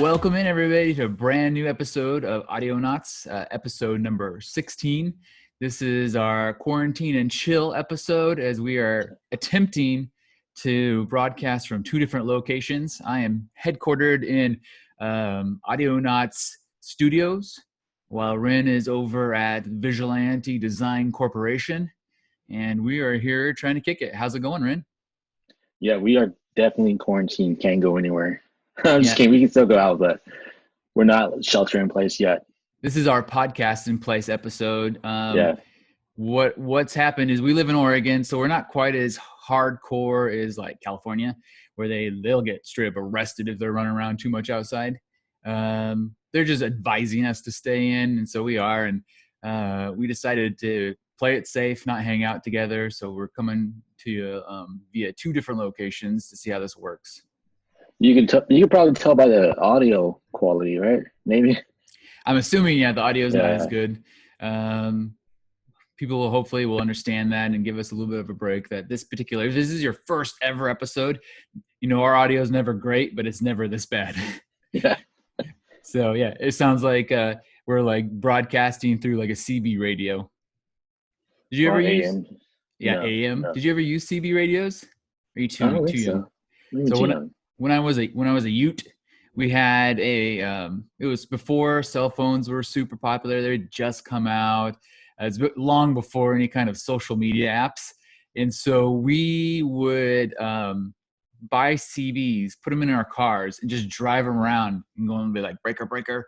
Welcome in, everybody, to a brand new episode of Audionots, episode number 16. This is our quarantine and chill episode as we are attempting to broadcast from two different locations. I am headquartered in Audionots Studios, while Ren is over at Vigilante Design Corporation, and we are here trying to kick it. How's it going, Ren? Yeah, we are definitely in quarantine. Can't go anywhere. I'm just kidding. We can still go out, but we're not shelter in place yet. This is our podcast in place episode. What's happened is we live in Oregon, so we're not quite as hardcore as like California, where they'll get straight up arrested if they're running around too much outside. They're just advising us to stay in, and so we are. And we decided to play it safe, not hang out together. So we're coming to you via two different locations to see how this works. You can probably tell by the audio quality, right? Maybe. I'm assuming, the audio is not as good. People will hopefully understand that and give us a little bit of a break that this is your first ever episode. Our audio is never great, but it's never this bad. Yeah. So it sounds like we're like broadcasting through like a CB radio. Did you ever use AM? AM? No. Did you ever use CB radios? Are you too young? So when I was a Ute, we had it was before cell phones were super popular. They had just come out. It's long before any kind of social media apps. And so we would buy CBs, put them in our cars, and just drive them around and go and be like, breaker, breaker,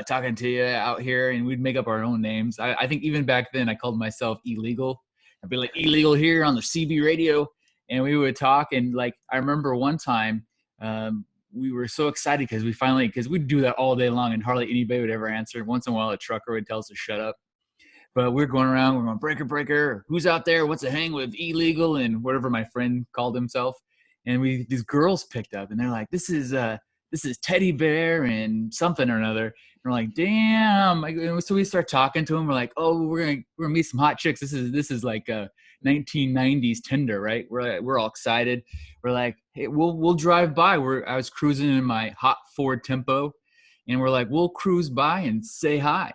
talking to you out here. And we'd make up our own names. I think even back then I called myself illegal. I'd be like, illegal here on the CB radio. And we would talk. And like, I remember one time, we were so excited because we'd do that all day long and hardly anybody would ever answer. Once in a while, a trucker would tell us to shut up. But we're going around, we're going, breaker, breaker, who's out there? What's a hang with illegal? And whatever my friend called himself. And these girls picked up and they're like, this is Teddy Bear and something or another. And we're like, damn. So we start talking to them. We're like, oh, we're gonna meet some hot chicks. This is like a 1990s Tinder, right? We're all excited. We're like, hey, we'll drive by. I was cruising in my hot Ford Tempo, and we're like, we'll cruise by and say hi.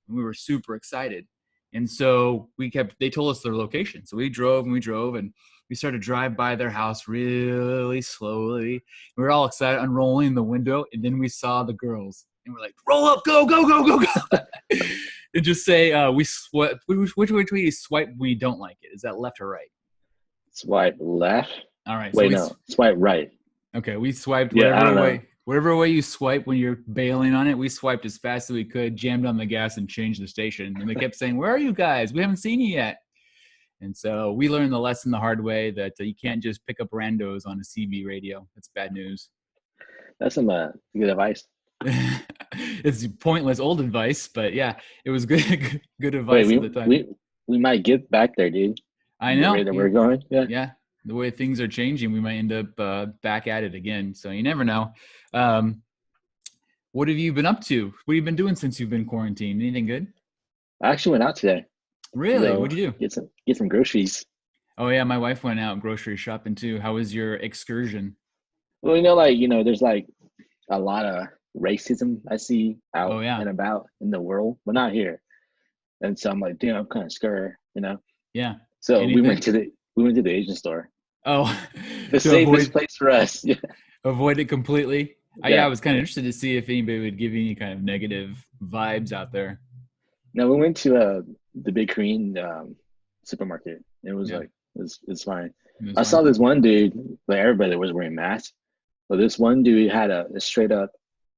And we were super excited. And so they told us their location. So we drove and we started to drive by their house really slowly. We were all excited, unrolling the window, and then we saw the girls. And we're like, roll up, go, go, go, go, go. And just say, which way do you swipe when you don't like it? Is that left or right? Swipe left. All right. Wait, swipe right. Okay, we swiped whatever way you swipe when you're bailing on it. We swiped as fast as we could, jammed on the gas, and changed the station. And they kept saying, where are you guys? We haven't seen you yet. And so we learned the lesson the hard way that you can't just pick up randos on a CB radio. That's bad news. That's some good advice. It's pointless old advice, but it was good advice at the time. We might get back there, dude. I know. The way that we're going. Yeah. The way things are changing, we might end up back at it again. So you never know. What have you been up to? What have you been doing since you've been quarantined? Anything good? I actually went out today. Really? What'd you do? Get some groceries. Oh yeah, my wife went out grocery shopping too. How was your excursion? Well, there's like a lot of racism I see out and about in the world, but not here. And so I'm like, damn, I'm kind of scared, Yeah. So we went to the Asian store. Oh, the safest place for us. Yeah. Avoid it completely. I was kind of interested to see if anybody would give you any kind of negative vibes out there. No, we went to the big Korean supermarket. It was it's fine. I saw this one dude, like everybody was wearing masks, but this one dude had a straight up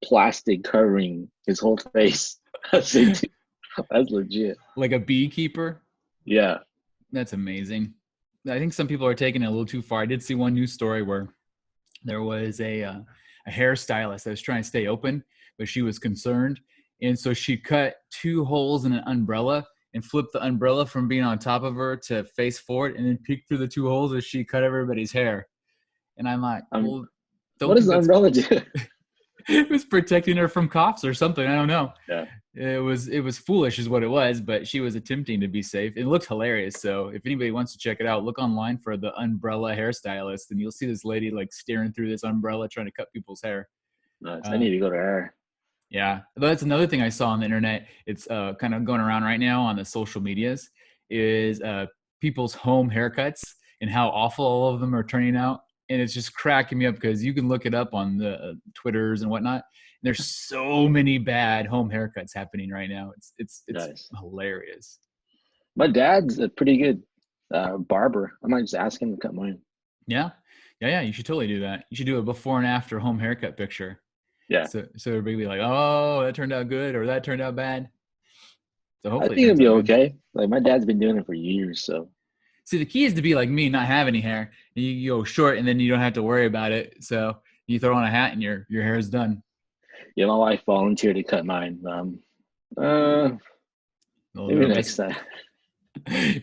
plastic covering his whole face. That's legit. Like a beekeeper? Yeah. That's amazing. I think some people are taking it a little too far. I did see one news story where there was a hairstylist that was trying to stay open, but she was concerned. And so she cut 2 holes in an umbrella and flipped the umbrella from being on top of her to face forward and then peeked through the 2 holes as she cut everybody's hair. And I'm like, well, what does the umbrella do? It was protecting her from cops or something. I don't know. Yeah. It was foolish is what it was, but she was attempting to be safe. It looked hilarious. So if anybody wants to check it out, look online for the umbrella hairstylist, and you'll see this lady like staring through this umbrella trying to cut people's hair. Nice. I need to go to her. Yeah, that's another thing I saw on the internet. It's kind of going around right now on the social medias is people's home haircuts and how awful all of them are turning out. And it's just cracking me up because you can look it up on the Twitters and whatnot. And there's so many bad home haircuts happening right now. It's Nice. hilarious. My dad's a pretty good barber. I might just ask him to cut mine. Yeah. You should totally do that. You should do a before and after home haircut picture. Yeah. So everybody be like, oh, that turned out good or that turned out bad. So hopefully I think it'll be okay. Like my dad's been doing it for years. So see, the key is to be like me, not have any hair. You go short and then you don't have to worry about it. So you throw on a hat and your hair is done. Yeah, my wife volunteered to cut mine. Maybe next time.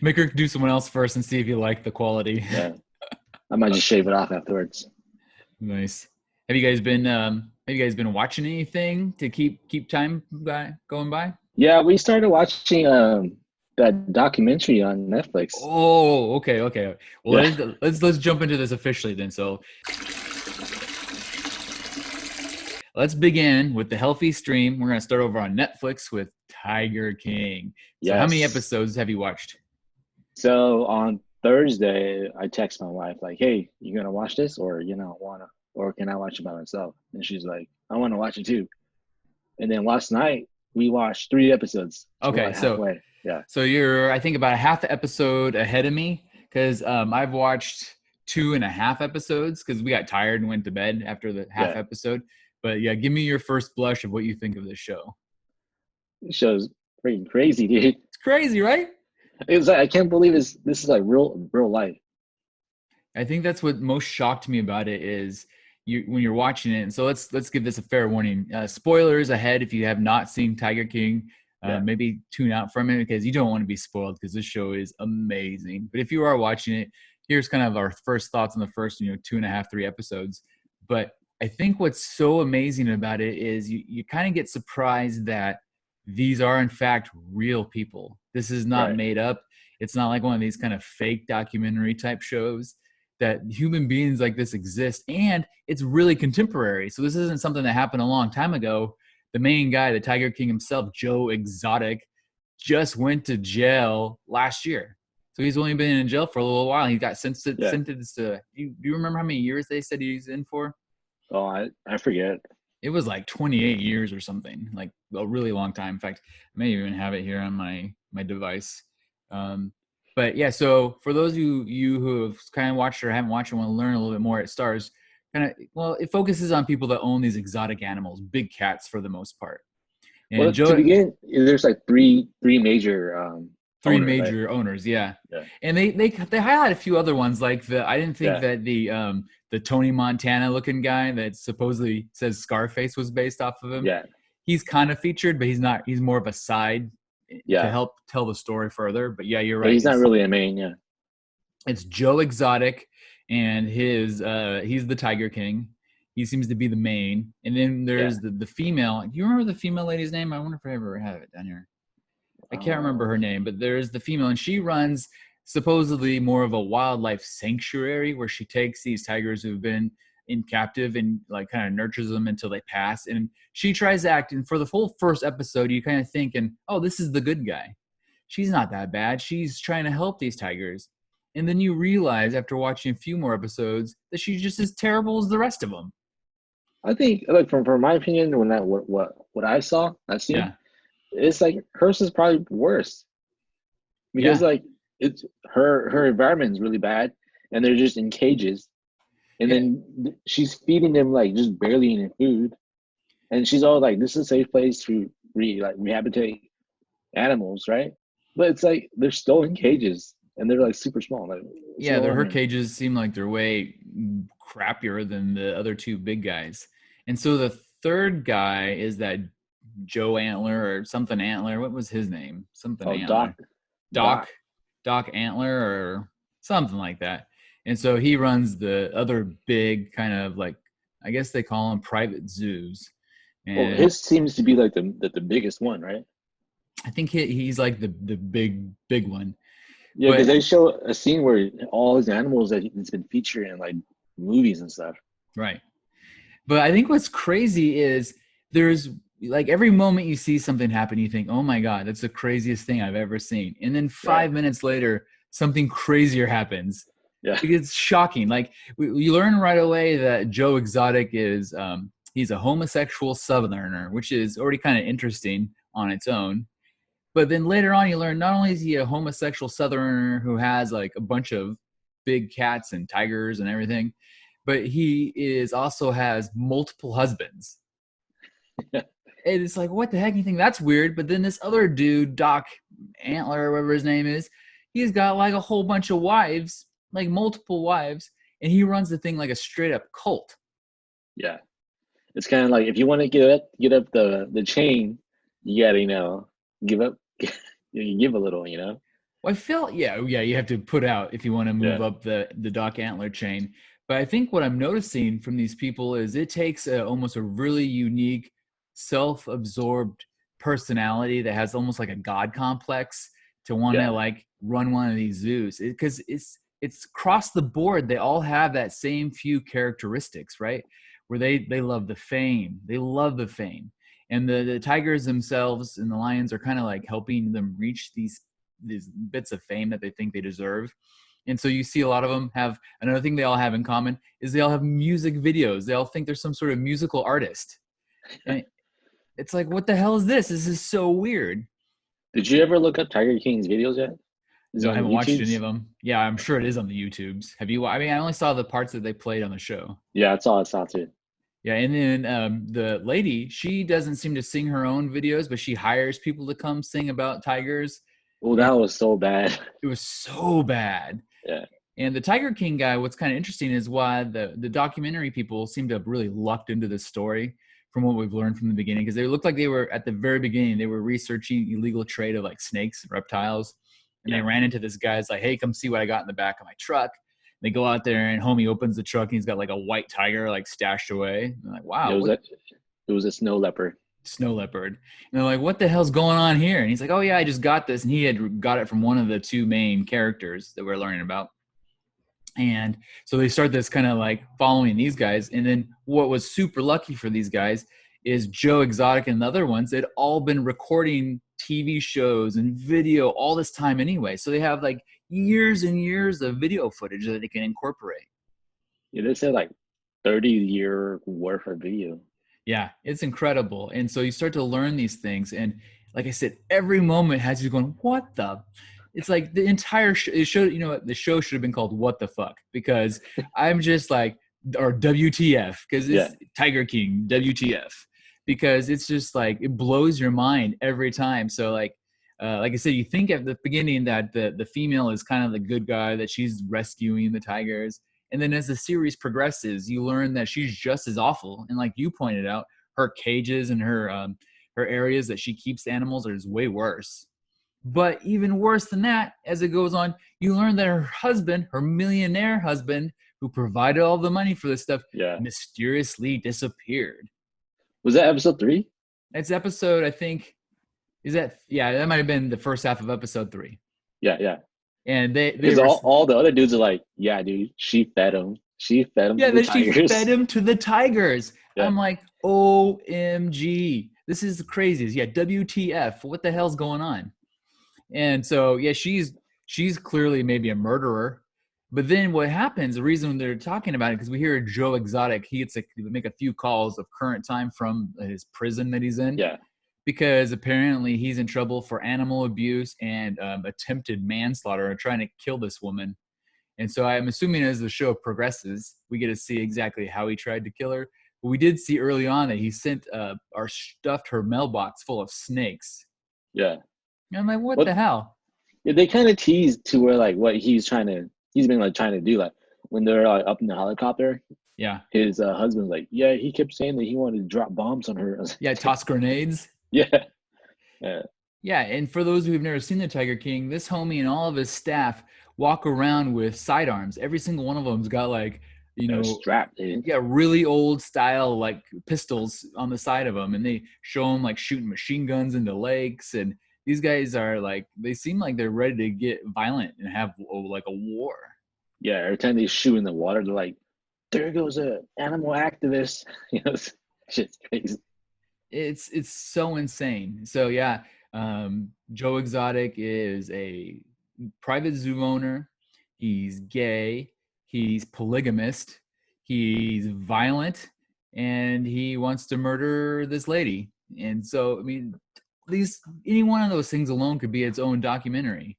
Make her do someone else first and see if you like the quality. Yeah. I might just shave it off afterwards. Nice. Have you guys been watching anything to keep time going by? Yeah, we started watching that documentary on Netflix. Oh, okay. Well, yeah. let's jump into this officially then. So let's begin with the healthy stream. We're gonna start over on Netflix with Tiger King. So how many episodes have you watched? So on Thursday, I text my wife like, "Hey, you gonna watch this, or or can I watch it by myself?" And she's like, "I want to watch it too." And then last night we watched 3 episodes. Okay, so halfway. Yeah. So you're, I think, about a half the episode ahead of me because I've watched 2.5 episodes because we got tired and went to bed after the half episode. But yeah, give me your first blush of what you think of this show. This show's freaking crazy, dude. It's crazy, right? It's like I can't believe this is like real life. I think that's what most shocked me about it is when you're watching it. And so let's give this a fair warning. Spoilers ahead if you have not seen Tiger King. Maybe tune out from it because you don't want to be spoiled because this show is amazing. But if you are watching it, here's kind of our first thoughts on the first 2.5, 3 episodes. But I think what's so amazing about it is you kind of get surprised that these are in fact real people. This is not made up. It's not like one of these kind of fake documentary type shows. That human beings like this exist, and it's really contemporary. So this isn't something that happened a long time ago. The main guy, the Tiger King himself, Joe Exotic, just went to jail last year. So he's only been in jail for a little while. He got sentenced to. Do you remember how many years they said he's in for? Oh, I forget. It was like 28 years or something, like a really long time. In fact, I may even have it here on my device. But yeah, so for those of you who have kind of watched or haven't watched and want to learn a little bit more, it stars it focuses on people that own these exotic animals, big cats for the most part. And to begin, there's like three major owners, yeah. And they highlight a few other ones like I didn't think that the Tony Montana looking guy that supposedly says Scarface was based off of him. Yeah. He's kind of featured, but he's not. He's more of a side to help tell the story further. But yeah, you're right. But he's not really a main, It's Joe Exotic, and he's the Tiger King. He seems to be the main. And then there's the female. Do you remember the female lady's name? I wonder if I ever have it down here. I can't remember her name, but there's the female, and she runs supposedly more of a wildlife sanctuary where she takes these tigers who've been in captive and like kind of nurtures them until they pass. And she tries to act, and for the whole first episode, you kind of thinking, oh, this is the good guy. She's not that bad. She's trying to help these tigers. And then you realize after watching a few more episodes that she's just as terrible as the rest of them. I think, like from my opinion, when what I've seen, it's like hers is probably worse because like it's her environment is really bad, and they're just in cages, and then she's feeding them like just barely any food, and she's all like, "This is a safe place to rehabilitate animals," right? But it's like they're still in cages, and they're like super small. Like, her cages seem like they're way crappier than the other two big guys. And so the third guy is that Joe Antler or something Antler. What was his name? Something Antler. Doc Antler or something like that. And so he runs the other big kind of like, I guess they call them private zoos. Well, And his seems to be like the biggest one, right? I think he's like the big one. Yeah, because But they show a scene where all these animals that it's been featured in like movies and stuff. right. But I think what's crazy is there's like every moment you see something happen, you think, oh my God, that's the craziest thing I've ever seen. And then Right. 5 minutes later, something crazier happens. Yeah. It's shocking. Like you learn right away that Joe Exotic is he's a homosexual southerner, which is already kind of interesting on its own. But then later on, you learn not only is he a homosexual southerner who has like a bunch of big cats and tigers and everything, but he is also has multiple husbands. And it's like, what the heck? You think that's weird? But then this other dude, Doc Antler, or whatever his name is, he's got like a whole bunch of wives, like multiple wives, and he runs the thing like a straight up cult. Yeah. It's kind of like if you want to get up the chain, you gotta give up, you give a little, Well, I feel yeah, you have to put out if you want to move Yeah. up the Doc Antler chain. But I think what I'm noticing from these people is it takes almost a really unique, self-absorbed personality that has almost like a god complex to want to Yeah. like run one of these zoos because it's across the board. They all have that same few characteristics, right? Where they love the fame, and the tigers themselves and the lions are kind of like helping them reach these bits of fame that they think they deserve. And so you see a lot of them have another thing they all have in common is they all have music videos. They all think they're some sort of musical artist. And it's like, what the hell is this? This is so weird. Did you ever look up Tiger King's videos yet? Is it No, I on haven't watched any YouTube's? of them. Yeah, I'm sure it is on the YouTubes. Have you? I mean, I only saw the parts that they played on the show. Yeah, that's all I saw too. Yeah, and then the lady, she doesn't seem to sing her own videos, but she hires people to come sing about tigers. Oh, And that was so bad. it was so bad. Yeah. And the Tiger King guy, what's kind of interesting is why the documentary people seem to have really lucked into this story from what we've learned from the beginning, because they looked like they were at the very beginning, they were researching illegal trade of like snakes and reptiles. And they Yeah. ran into this guy's like, hey, come see what I got in the back of my truck. They go out there and homie opens the truck and he's got like a white tiger like stashed away. And they're like, It wow, was what a it was a snow leopard. snow leopard. And they're like, what the hell's going on here? And he's like, oh yeah, I just got this. And he had got it from one of the two main characters that we're learning about. And so they start this kind of like following these guys. And then what was super lucky for these guys is Joe Exotic and the other ones, they'd all been recording TV shows and video all this time anyway. So they have like years and years of video footage that they can incorporate. Yeah, they said like 30-year worth of video. Yeah, it's incredible. And so you start to learn these things. And like I said, every moment has you going, what the? It's like the entire show, you know what? The show should have been called What the Fuck, because I'm just like, or WTF, because Yeah. it's Tiger King, WTF, because it's just like, it blows your mind every time. So like I said, you think at the beginning that the female is kind of the good guy, that she's rescuing the tigers. And then as the series progresses, you learn that she's just as awful. And like you pointed out, her cages and her areas that she keeps animals are way worse. But even worse than that, as it goes on, you learn that her husband, her millionaire husband, who provided all the money for this stuff, Yeah. mysteriously disappeared. Was that episode 3? That's episode, I think, that might have been the first half of episode 3. Yeah, yeah. And they Because were all the other dudes are like, yeah, dude, she fed him. She fed him to the that she tigers. fed him to the tigers. Yeah. I'm like, OMG. This is the craziest. Yeah, WTF. What the hell's going on? And so, yeah, she's clearly maybe a murderer. But then what happens, the reason they're talking about it, because we hear Joe Exotic, he gets to make a few calls of current time from his prison that he's in. Yeah. Because apparently he's in trouble for animal abuse and attempted manslaughter, trying to kill this woman. And so I'm assuming as the show progresses, we get to see exactly how he tried to kill her. But we did see early on that he sent or stuffed her mailbox full of snakes. Yeah. And I'm like, what the hell? Yeah, they kind of teased to where like what he's been like trying to do. Like when they're up in the helicopter, Yeah. his husband's like, yeah, he kept saying that he wanted to drop bombs on her. Yeah, toss grenades. Yeah. Yeah. Yeah, and for those who've never seen the Tiger King, this homie and all of his staff walk around with sidearms. Every single one of them's got like strapped, dude. Yeah, really old style like pistols on the side of them, and they show them like shooting machine guns into lakes. And these guys are like, they seem like they're ready to get violent and have like a war. Yeah, every time they shoot in the water, they're like, "There goes a animal activist." It's shit's crazy. It's so insane. So yeah, Joe Exotic is a private zoo owner. He's gay. He's polygamist. He's violent, and he wants to murder this lady. And so, I mean, any one of those things alone could be its own documentary.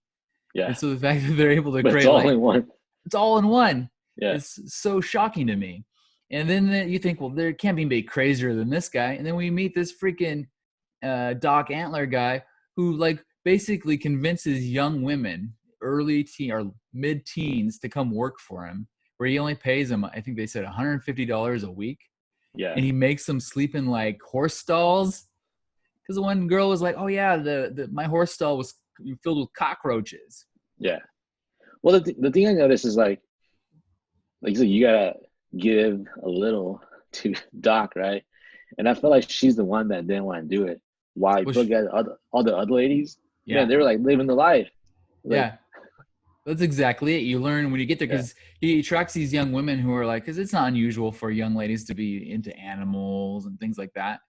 Yeah. And so the fact that they're able to But create it's all in one. It's all in one. Yeah. It's so shocking to me. And then you think, well, there can't be anybody crazier than this guy. And then we meet this freaking Doc Antler guy who like basically convinces young women, early teen or mid-teens, to come work for him, where he only pays them, I think they said $150 a week. Yeah. And he makes them sleep in like horse stalls. Because the one girl was like, "Oh yeah, my horse stall was filled with cockroaches." Yeah. Well, the thing I noticed is like you said, you gotta give a little to Doc, right? And I feel like she's the one that didn't want to do it. Why you look at all the other ladies? Yeah, man, they were like living the life. Like, yeah, that's exactly it. You learn when you get there, because he attracts these young women who are like, because it's not unusual for young ladies to be into animals and things like that.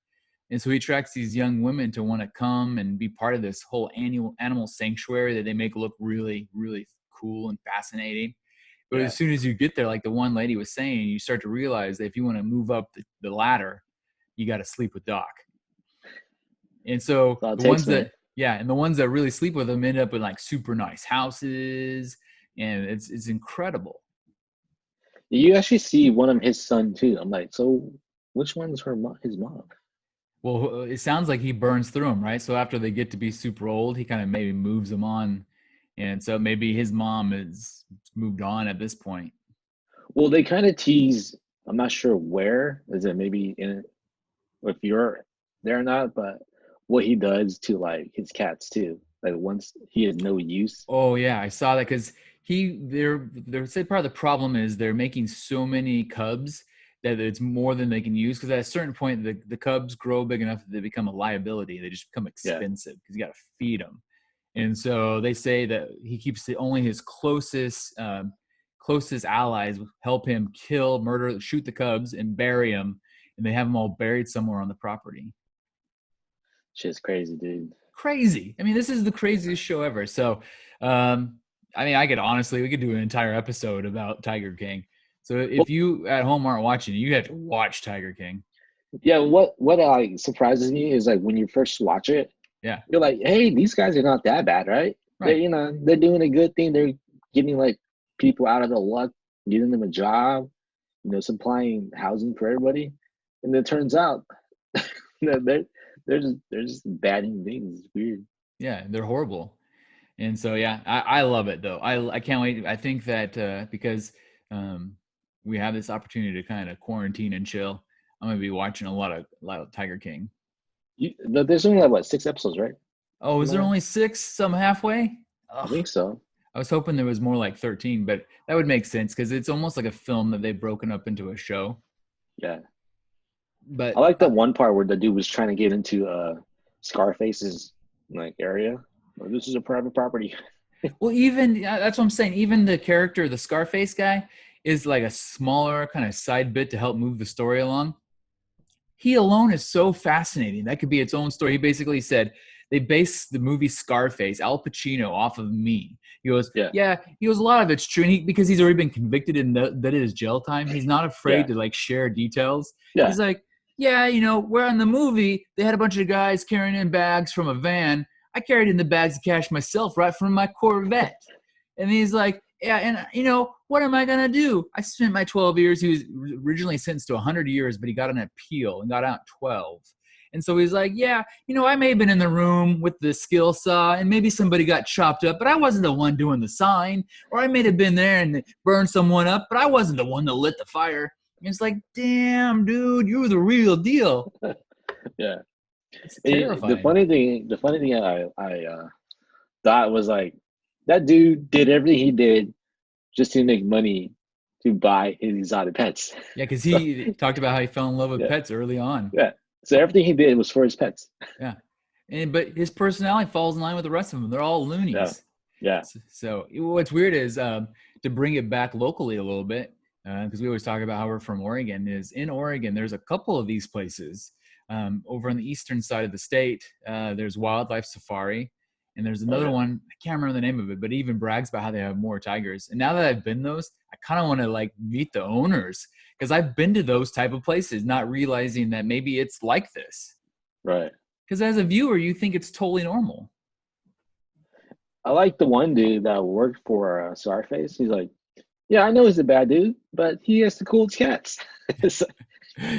And so he attracts these young women to want to come and be part of this whole animal sanctuary that they make look really, really cool and fascinating. But as soon as you get there, like the one lady was saying, you start to realize that if you want to move up the ladder, you got to sleep with Doc. And so the ones that really sleep with him end up in like super nice houses, and it's incredible. You actually see one of his son too. I'm like, so which one's his mom? Well, it sounds like he burns through them, right? So after they get to be super old, he kind of maybe moves them on. And so maybe his mom is moved on at this point. Well, they kind of tease, I'm not sure where, is it maybe if you're there or not, but what he does to like his cats too. Like once he has no use. Oh yeah, I saw that because they're say part of the problem is they're making so many cubs that it's more than they can use, because at a certain point the cubs grow big enough that they become a liability. They just become expensive because you got to feed them. And so they say that he keeps only his closest allies help him kill, murder, shoot the cubs and bury them, and they have them all buried somewhere on the property. Shit's crazy, dude. Crazy. I mean, this is the craziest show ever. So, I mean, we could do an entire episode about Tiger King. So if you at home aren't watching, you have to watch Tiger King. Yeah, what like surprises me is like when you first watch it, you're like, hey, these guys are not that bad, right? They're doing a good thing. They're getting like people out of the luck, getting them a job, supplying housing for everybody. And it turns out they're just bad human beings. It's weird. Yeah, they're horrible. And so I love it though. I can't wait. I think that because we have this opportunity to kind of quarantine and chill, I'm gonna be watching a lot of Tiger King. There's only like 6 episodes, right? Oh, is there only 6? Some halfway? I think so. I was hoping there was more like 13, but that would make sense because it's almost like a film that they've broken up into a show. Yeah. But I like that one part where the dude was trying to get into Scarface's like area. Like, this is a private property. Well, even that's what I'm saying. Even the character, the Scarface guy, is like a smaller kind of side bit to help move the story along. He alone is so fascinating. That could be its own story. He basically said they based the movie Scarface, Al Pacino, off of me. He goes, he goes, a lot of it's true. And because he's already been convicted and that is jail time, he's not afraid to like share details. Yeah. He's like, where in the movie, they had a bunch of guys carrying in bags from a van. I carried in the bags of cash myself right from my Corvette. And he's like, and what am I going to do? I spent my 12 years. He was originally sentenced to 100 years, but he got an appeal and got out 12. And so he's like, I may have been in the room with the skill saw and maybe somebody got chopped up, but I wasn't the one doing the sign. Or I may have been there and burned someone up, but I wasn't the one that lit the fire. And it's like, damn, dude, you're the real deal. Yeah. It's terrifying. The funny thing I thought was like, that dude did everything he did just to make money to buy his exotic pets. Yeah, because So he talked about how he fell in love with yeah, pets early on. yeah. So everything he did was for his pets. Yeah, but his personality falls in line with the rest of them. They're all Yeah, loonies. yeah. So what's weird is to bring it back locally a little bit, because we always talk about how we're from Oregon. Is in Oregon, there's a couple of these places over on the eastern side of the state. There's Wildlife Safari, and there's another one. I can't remember the name of it, but it even brags about how they have more tigers. And now that I've been those, I kind of want to like meet the owners because I've been to those type of places, not realizing that maybe it's like this. Right. Because as a viewer, you think it's totally normal. I like the one dude that worked for Scarface. He's like, yeah, I know he's a bad dude, but he has the coolest cats. So,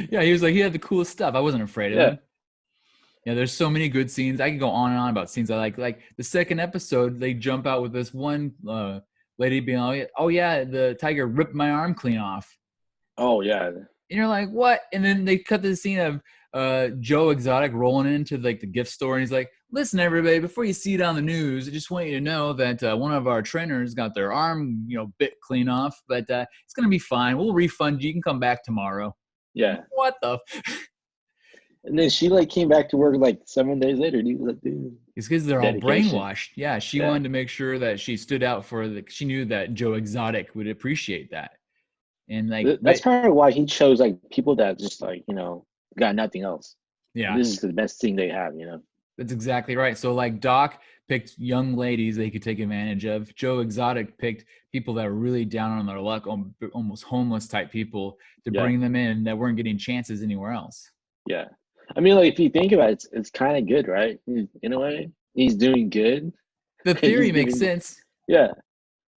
Yeah, he was like, he had the coolest stuff. I wasn't afraid of yeah. him. Yeah, there's so many good scenes. I can go on and on about scenes I like. Like the second episode, they jump out with this one lady being like, oh yeah, the tiger ripped my arm clean off. Oh yeah. And you're like, what? And then they cut the scene of Joe Exotic rolling into like the gift store, and he's like, listen, everybody, before you see it on the news, I just want you to know that one of our trainers got their arm, bit clean off, but it's gonna be fine. We'll refund you. You can come back tomorrow. Yeah. What the? And then she like came back to work like 7 days later. Dude, like, dude. It's because they're Dedication. all brainwashed. Yeah, she wanted to make sure that she stood out she knew that Joe Exotic would appreciate that. And like That's probably why he chose like people that just like, got nothing else. yeah, This is the best thing they have, that's exactly right. So like Doc picked young ladies they could take advantage of. Joe Exotic picked people that were really down on their luck, almost homeless type people to bring them in that weren't getting chances anywhere else. Yeah. I mean, like if you think about it, it's kind of good, right? In a way, he's doing good. The theory makes sense. Yeah.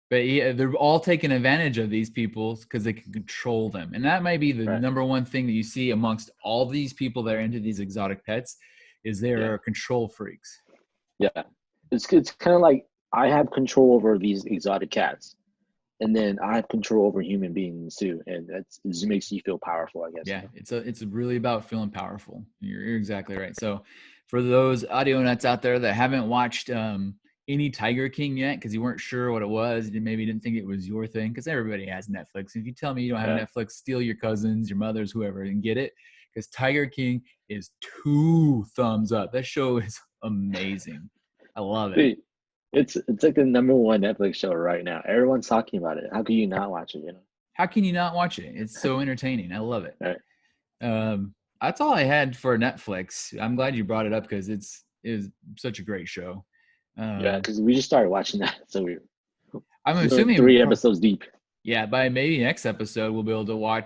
But they're all taking advantage of these people because they can control them. And that might be the number one thing that you see amongst all these people that are into these exotic pets is they're control freaks. Yeah. It's kind of like I have control over these exotic cats. And then I have control over human beings too. And it just makes you feel powerful, I guess. Yeah, it's really about feeling powerful. You're exactly right. So for those audio nuts out there that haven't watched any Tiger King yet because you weren't sure what it was, you maybe didn't think it was your thing, because everybody has Netflix. If you tell me you don't have Netflix, steal your cousins, your mothers, whoever, and get it, because Tiger King is 2 thumbs up. That show is amazing. I love it. Dude, it's like the number 1 Netflix show right now. Everyone's talking about it. How can you not watch it? How can you not watch it? It's so entertaining. I love it. Right. That's all I had for Netflix. I'm glad you brought it up because it is such a great show. Yeah, because we just started watching that, so I'm assuming 3 episodes deep. Yeah, by maybe next episode we'll be able to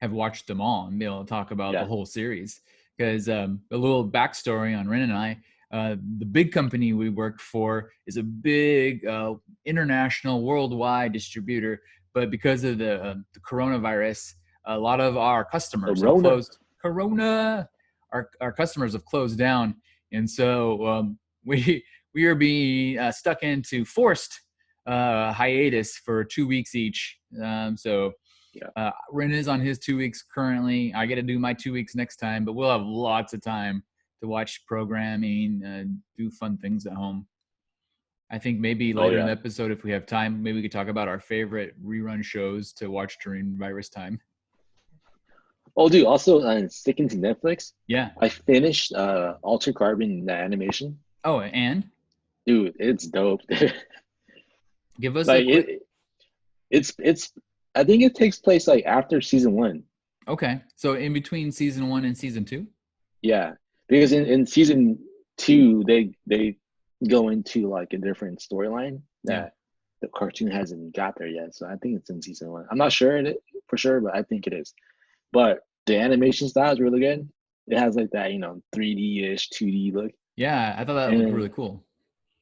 have watched them all and be able to talk about the whole series. Because a little backstory on Ren and I, the big company we worked for is a big international, worldwide distributor. But because of the coronavirus, a lot of our customers have closed. Our customers have closed down, and so we are being stuck into forced hiatus for 2 weeks each. Ren is on his 2 weeks currently. I get to do my 2 weeks next time, but we'll have lots of time to watch programming, do fun things at home. I think maybe later in the episode, if we have time, maybe we could talk about our favorite rerun shows to watch during virus time. Oh, dude, also sticking to Netflix. Yeah. I finished Altered Carbon, the animation. Oh, and? Dude, it's dope. Give us like it's I think it takes place like after season 1. Okay. So in between season 1 and season 2? Yeah. Because in season 2 they go into like a different storyline that the cartoon hasn't got there yet. So I think it's in season 1. I'm not sure for sure, but I think it is. But the animation style is really good. It has like that, 3D-ish, 2D look. Yeah, I thought that looked really cool.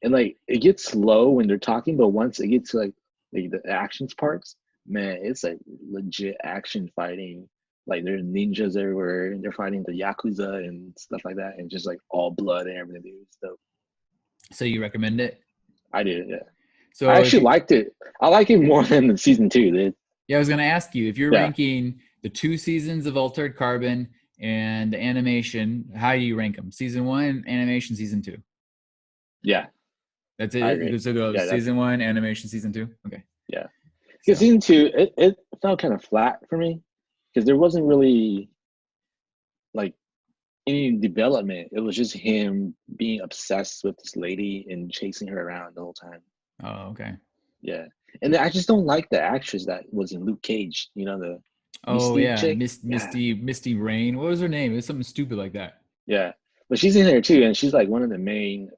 And like it gets slow when they're talking, but once it gets to like the actions parts, man, it's like legit action fighting. Like there's ninjas everywhere, and they're fighting the Yakuza and stuff like that, and just like all blood and everything. It's dope. So you recommend it? I did, yeah. So I actually liked it. I like it more than the season 2, dude. Yeah, I was gonna ask you if you're ranking the 2 seasons of Altered Carbon and the animation, how do you rank them? Season 1, animation, season 2. Yeah. That's it. So go season 1, animation, season 2. Okay. Yeah. Because season 2, it felt kind of flat for me because there wasn't really like any development. It was just him being obsessed with this lady and chasing her around the whole time. Oh, okay. Yeah. And then I just don't like the actress that was in Luke Cage, the Oh Mystique yeah, chick. Yeah. Misty Rain. What was her name? It was something stupid like that. Yeah. But she's in there too, and she's like one of the main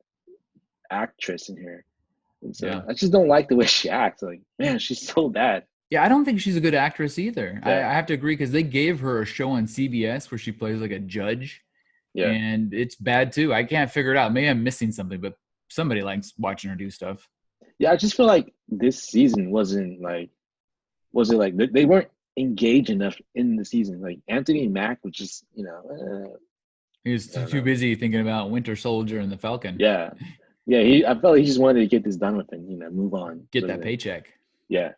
actress in here. And so Yeah. I just don't like the way she acts. Like, man, she's so bad. Yeah, I don't think she's a good actress either. Yeah. I have to agree because they gave her a show on CBS where she plays like a judge, Yeah. and it's bad too. I can't figure it out. Maybe I'm missing something, but somebody likes watching her do stuff. Yeah, I just feel like this season was it like they weren't engaged enough in the season. Like Anthony Mack was just, He was I don't too know. busy thinking about Winter Soldier and the Falcon. Yeah. Yeah, I felt like he just wanted to get this done with and, move on. Get Sort of that thing. paycheck. Yeah.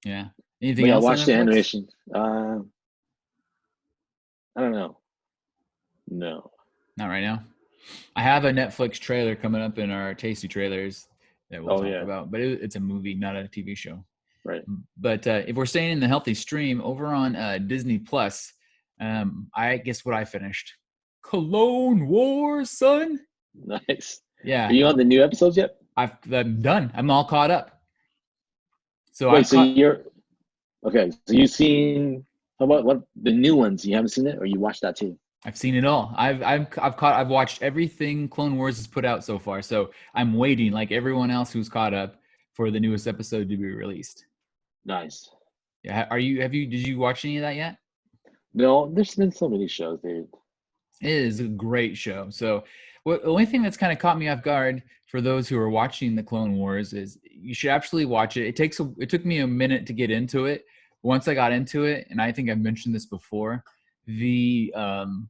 Yeah. But Anything yeah, else on watch the Netflix? animation. I don't know. No. Not right now. I have a Netflix trailer coming up in our Tasty Trailers that we'll Oh talk yeah. about, but it's a movie, not a TV show. Right. But if we're staying in the healthy stream, over on Disney Plus, I guess what I finished, Clone Wars, son. Nice. Are Yeah, you on the new episodes yet? I'm done. I'm all caught up. So Wait, I've so caught. you're okay. So you've seen how about what the new ones? You haven't seen it, or you watched that too? I've seen it all. I've watched everything Clone Wars has put out so far. So I'm waiting, like everyone else who's caught up, for the newest episode to be released. Nice. Yeah, did you watch any of that yet? No, there's been so many shows, dude. It is a great show. So, the only thing that's kind of caught me off guard for those who are watching the Clone Wars is you should absolutely watch it. It took me a minute to get into it. Once I got into it, and I think I've mentioned this before, the um,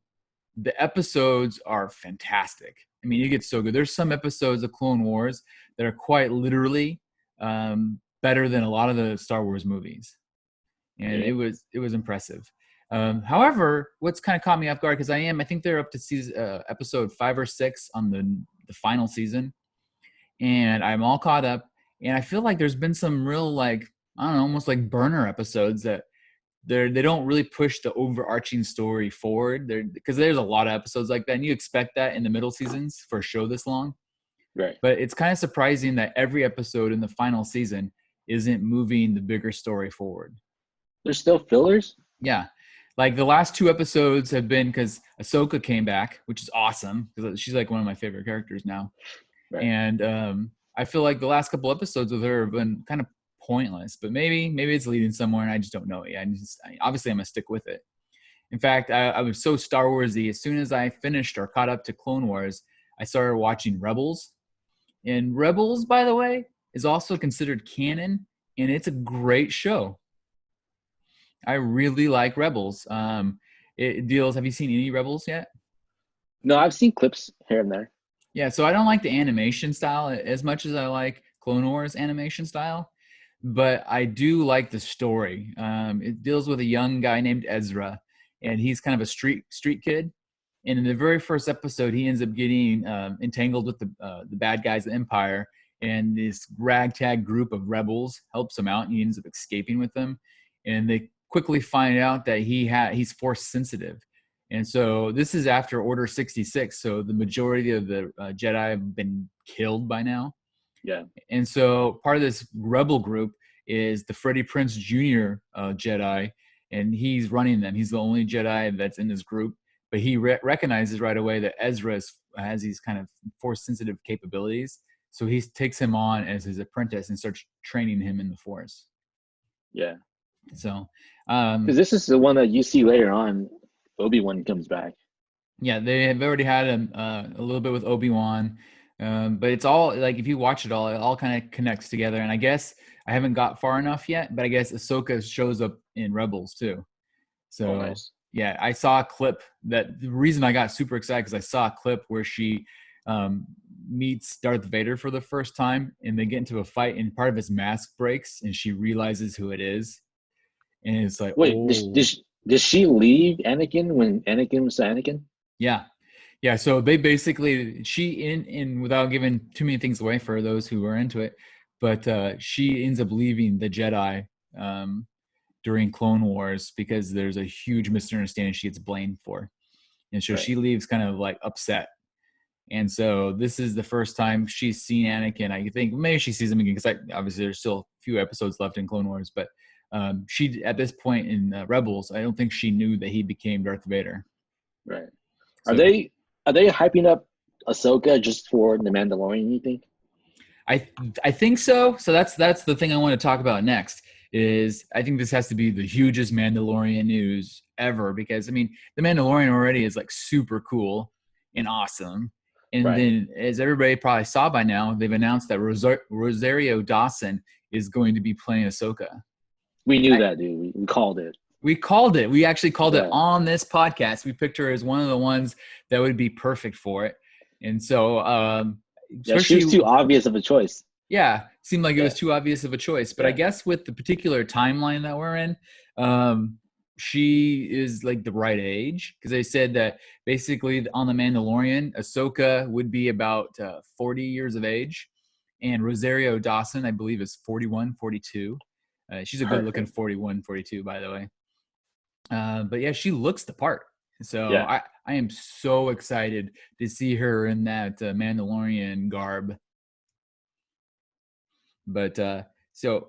the episodes are fantastic. I mean, it gets so good. There's some episodes of Clone Wars that are quite literally better than a lot of the Star Wars movies, and Yeah. it was impressive. However, what's kind of caught me off guard because I think they're up to season episode 5 or 6 on the final season, and I'm all caught up. And I feel like there's been some real like I don't know, almost like burner episodes that they don't really push the overarching story forward. Because there's a lot of episodes like that, and you expect that in the middle seasons for a show this long. Right. But it's kind of surprising that every episode in the final season isn't moving the bigger story forward. There's still fillers. Yeah. Like the last 2 episodes have been because Ahsoka came back, which is awesome because she's like one of my favorite characters now. Right. And I feel like the last couple episodes with her have been kind of pointless, but maybe it's leading somewhere and I just don't know it yet. Obviously I'm gonna stick with it. In fact, I was so Star Warsy. As soon as I finished or caught up to Clone Wars, I started watching Rebels. And Rebels, by the way, is also considered canon, and it's a great show. I really like Rebels. It deals. Have you seen any Rebels yet? No, I've seen clips here and there. Yeah, so I don't like the animation style as much as I like Clone Wars animation style, but I do like the story. It deals with a young guy named Ezra, and he's kind of a street kid. And in the very first episode, he ends up getting entangled with the bad guys, the Empire, and this ragtag group of rebels helps him out, and he ends up escaping with them. And they quickly find out that he's force sensitive. And so this is after Order 66. So the majority of the Jedi have been killed by now. Yeah. And so part of this rebel group is the Freddie Prinze Jr. Jedi, and he's running them. He's the only Jedi that's in this group, but he recognizes right away that Ezra has these kind of force-sensitive capabilities. So he takes him on as his apprentice and starts training him in the Force. Yeah. So, because this is the one that you see later on. Obi-Wan comes back. Yeah, they have already had a little bit with Obi-Wan, but it's all like if you watch it all kind of connects together. And I guess I haven't got far enough yet, but I guess Ahsoka shows up in Rebels too. So nice. Yeah, I saw a clip that the reason I got super excited because I saw a clip where she meets Darth Vader for the first time, and they get into a fight, and part of his mask breaks, and she realizes who it is, and it's like, wait, oh. Did she leave Anakin when Anakin was Anakin? Yeah. So they basically in without giving too many things away for those who are into it, but she ends up leaving the Jedi during Clone Wars because there's a huge misunderstanding she gets blamed for. And so she leaves kind of like upset. And so this is the first time she's seen Anakin. I think maybe she sees him again because obviously there's still a few episodes left in Clone Wars. But she, at this point in Rebels, I don't think she knew that he became Darth Vader. Right. So, are they hyping up Ahsoka just for the Mandalorian, you think? I think so. So that's the thing I want to talk about next. Is I think this has to be the hugest Mandalorian news ever because I mean the Mandalorian already is like super cool and awesome, and then as everybody probably saw by now, they've announced that Rosario Dawson is going to be playing Ahsoka. We knew that, dude. We called it. We called it. We actually called it on this podcast. We picked her as one of the ones that would be perfect for it, and so. She was too obvious of a choice. Yeah, seemed like it was too obvious of a choice. But I guess with the particular timeline that we're in, she is like the right age because they said that basically on The Mandalorian, Ahsoka would be about 40 years of age. And Rosario Dawson, I believe, is 41, 42. She's a good-looking 41, 42, by the way. But yeah, she looks the part. So I am so excited to see her in that Mandalorian garb. But so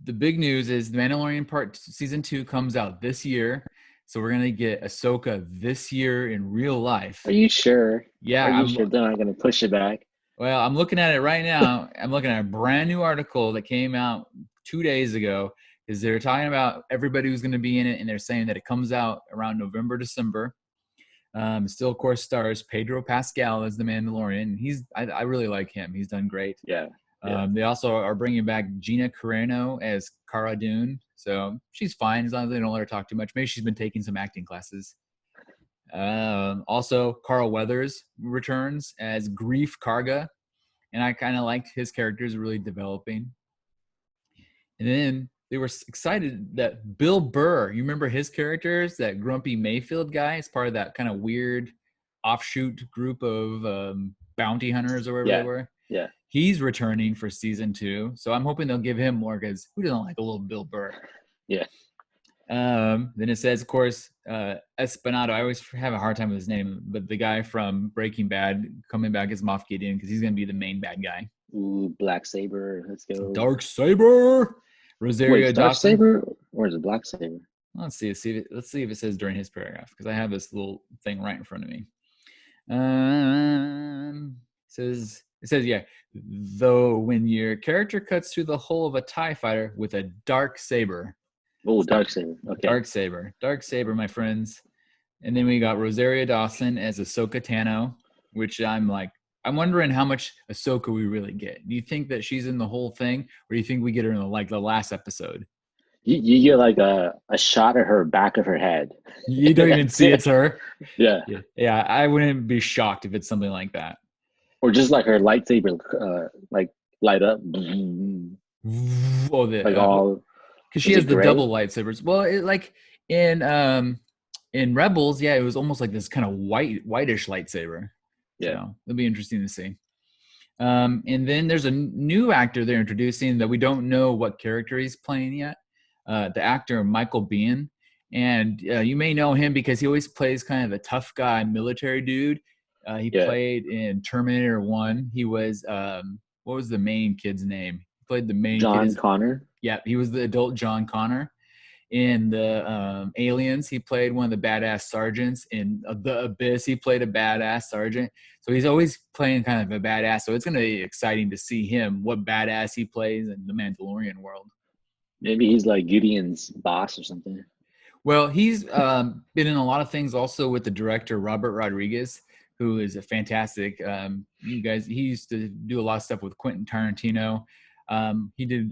the big news is The Mandalorian season 2 comes out this year. So we're gonna get Ahsoka this year in real life. Are you sure? Yeah. Are you sure they're not gonna push it back? Well, I'm looking at it right now. I'm looking at a brand new article that came out 2 days ago. Is they're talking about everybody who's going to be in it, and they're saying that it comes out around November, December. Still, of course, stars Pedro Pascal as the Mandalorian. I really like him. He's done great. Yeah. They also are bringing back Gina Carano as Cara Dune, so she's fine as long as they don't let her talk too much. Maybe she's been taking some acting classes. Also, Carl Weathers returns as Grief Karga, and I kind of liked his characters really developing. And then they were excited that Bill Burr, you remember his characters, that grumpy Mayfield guy, is part of that kind of weird offshoot group of bounty hunters or whatever they were. Yeah. He's returning for season 2. So I'm hoping they'll give him more because who doesn't like a little Bill Burr? Yeah. Then it says, of course, Espinado. I always have a hard time with his name, but the guy from Breaking Bad coming back as Moff Gideon because he's going to be the main bad guy. Ooh, Black Saber. Let's go. Dark Saber. Rosario Dawson. Dark Saber or is it Black Saber? Let's see if it says during his paragraph because I have this little thing right in front of me. It says, yeah, though when your character cuts through the hull of a TIE fighter with a dark saber. Oh, dark saber. Okay. Dark saber, my friends. And then we got Rosario Dawson as Ahsoka Tano, which I'm wondering how much Ahsoka we really get. Do you think that she's in the whole thing, or do you think we get her in the last episode? You get like a shot of her back of her head. You don't even see it's her. Yeah. Yeah, I wouldn't be shocked if it's something like that. Or just like her lightsaber, light up. All because she has the double lightsabers. Well, in Rebels, it was almost like this kind of whitish lightsaber. Yeah, so it'll be interesting to see. And then there's a new actor they're introducing that we don't know what character he's playing yet. The actor Michael Biehn, and you may know him because he always plays kind of a tough guy military dude. He played in Terminator 1. He was what was the main kid's name? He played the main John Connor. Yeah, he was the adult John Connor. In the Aliens, he played one of the badass sergeants. In The Abyss, he played a badass sergeant. So he's always playing kind of a badass. So it's going to be exciting to see him, what badass he plays in the Mandalorian world. Maybe he's like Gideon's boss or something. Well, he's been in a lot of things also with the director, Robert Rodriguez, who is a fantastic. He used to do a lot of stuff with Quentin Tarantino. He did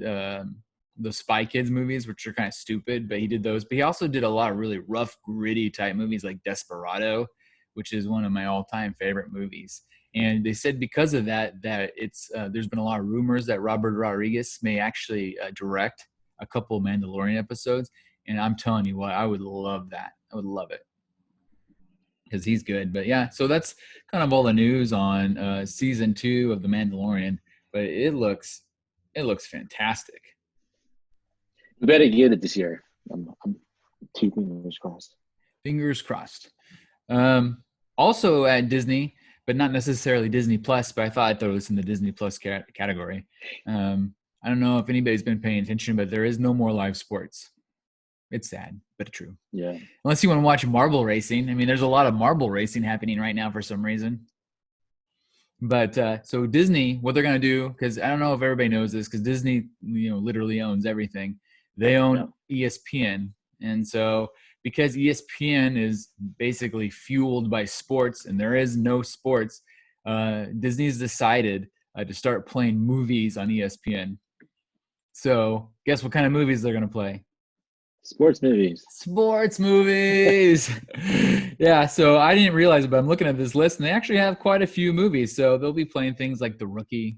the Spy Kids movies, which are kind of stupid, but he did those. But he also did a lot of really rough, gritty type movies like Desperado, which is one of my all-time favorite movies. And they said because of that it's there's been a lot of rumors that Robert Rodriguez may actually direct a couple of Mandalorian episodes. And I'm telling you what, I would love that. I would love it. Because he's good. But yeah, so that's kind of all the news on season 2 of The Mandalorian. But it looks fantastic. We better get it this year. I'm two fingers crossed. Fingers crossed. Also at Disney, but not necessarily Disney Plus, but I thought I'd throw this in the Disney Plus category. I don't know if anybody's been paying attention, but there is no more live sports. It's sad, but true. Yeah. Unless you want to watch marble racing. I mean, there's a lot of marble racing happening right now for some reason. But so Disney, what they're going to do, because I don't know if everybody knows this, because Disney, literally owns everything. They own ESPN. And so because ESPN is basically fueled by sports and there is no sports, Disney's decided to start playing movies on ESPN. So guess what kind of movies they're going to play? Sports movies. Sports movies. Yeah, so I didn't realize it, but I'm looking at this list, and they actually have quite a few movies. So they'll be playing things like The Rookie,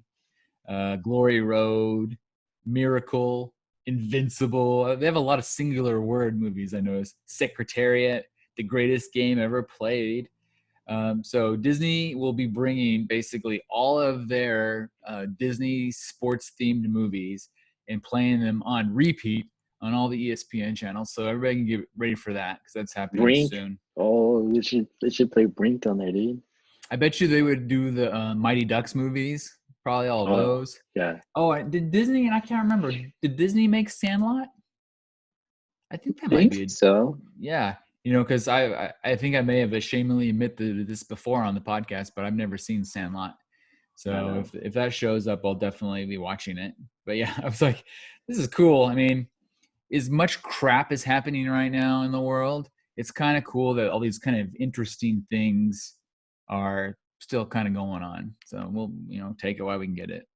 Glory Road, Miracle, Invincible. They have a lot of singular word movies, I noticed. Secretariat, The Greatest Game Ever Played. So Disney will be bringing basically all of their Disney sports-themed movies and playing them on repeat on all the ESPN channels, so everybody can get ready for that because that's happening Brink. soon. Oh, they should play Brink on there, dude. I bet you they would do the Mighty Ducks movies, probably all of those. Yeah. Oh, did Disney? And I can't remember. Did Disney make Sandlot? I think that might be so. Yeah, because I think I may have ashamedly admitted this before on the podcast, but I've never seen Sandlot. So if that shows up, I'll definitely be watching it. But yeah, I was like, this is cool. I mean, as much crap is happening right now in the world, it's kind of cool that all these kind of interesting things are still kind of going on. So we'll, take it while we can get it.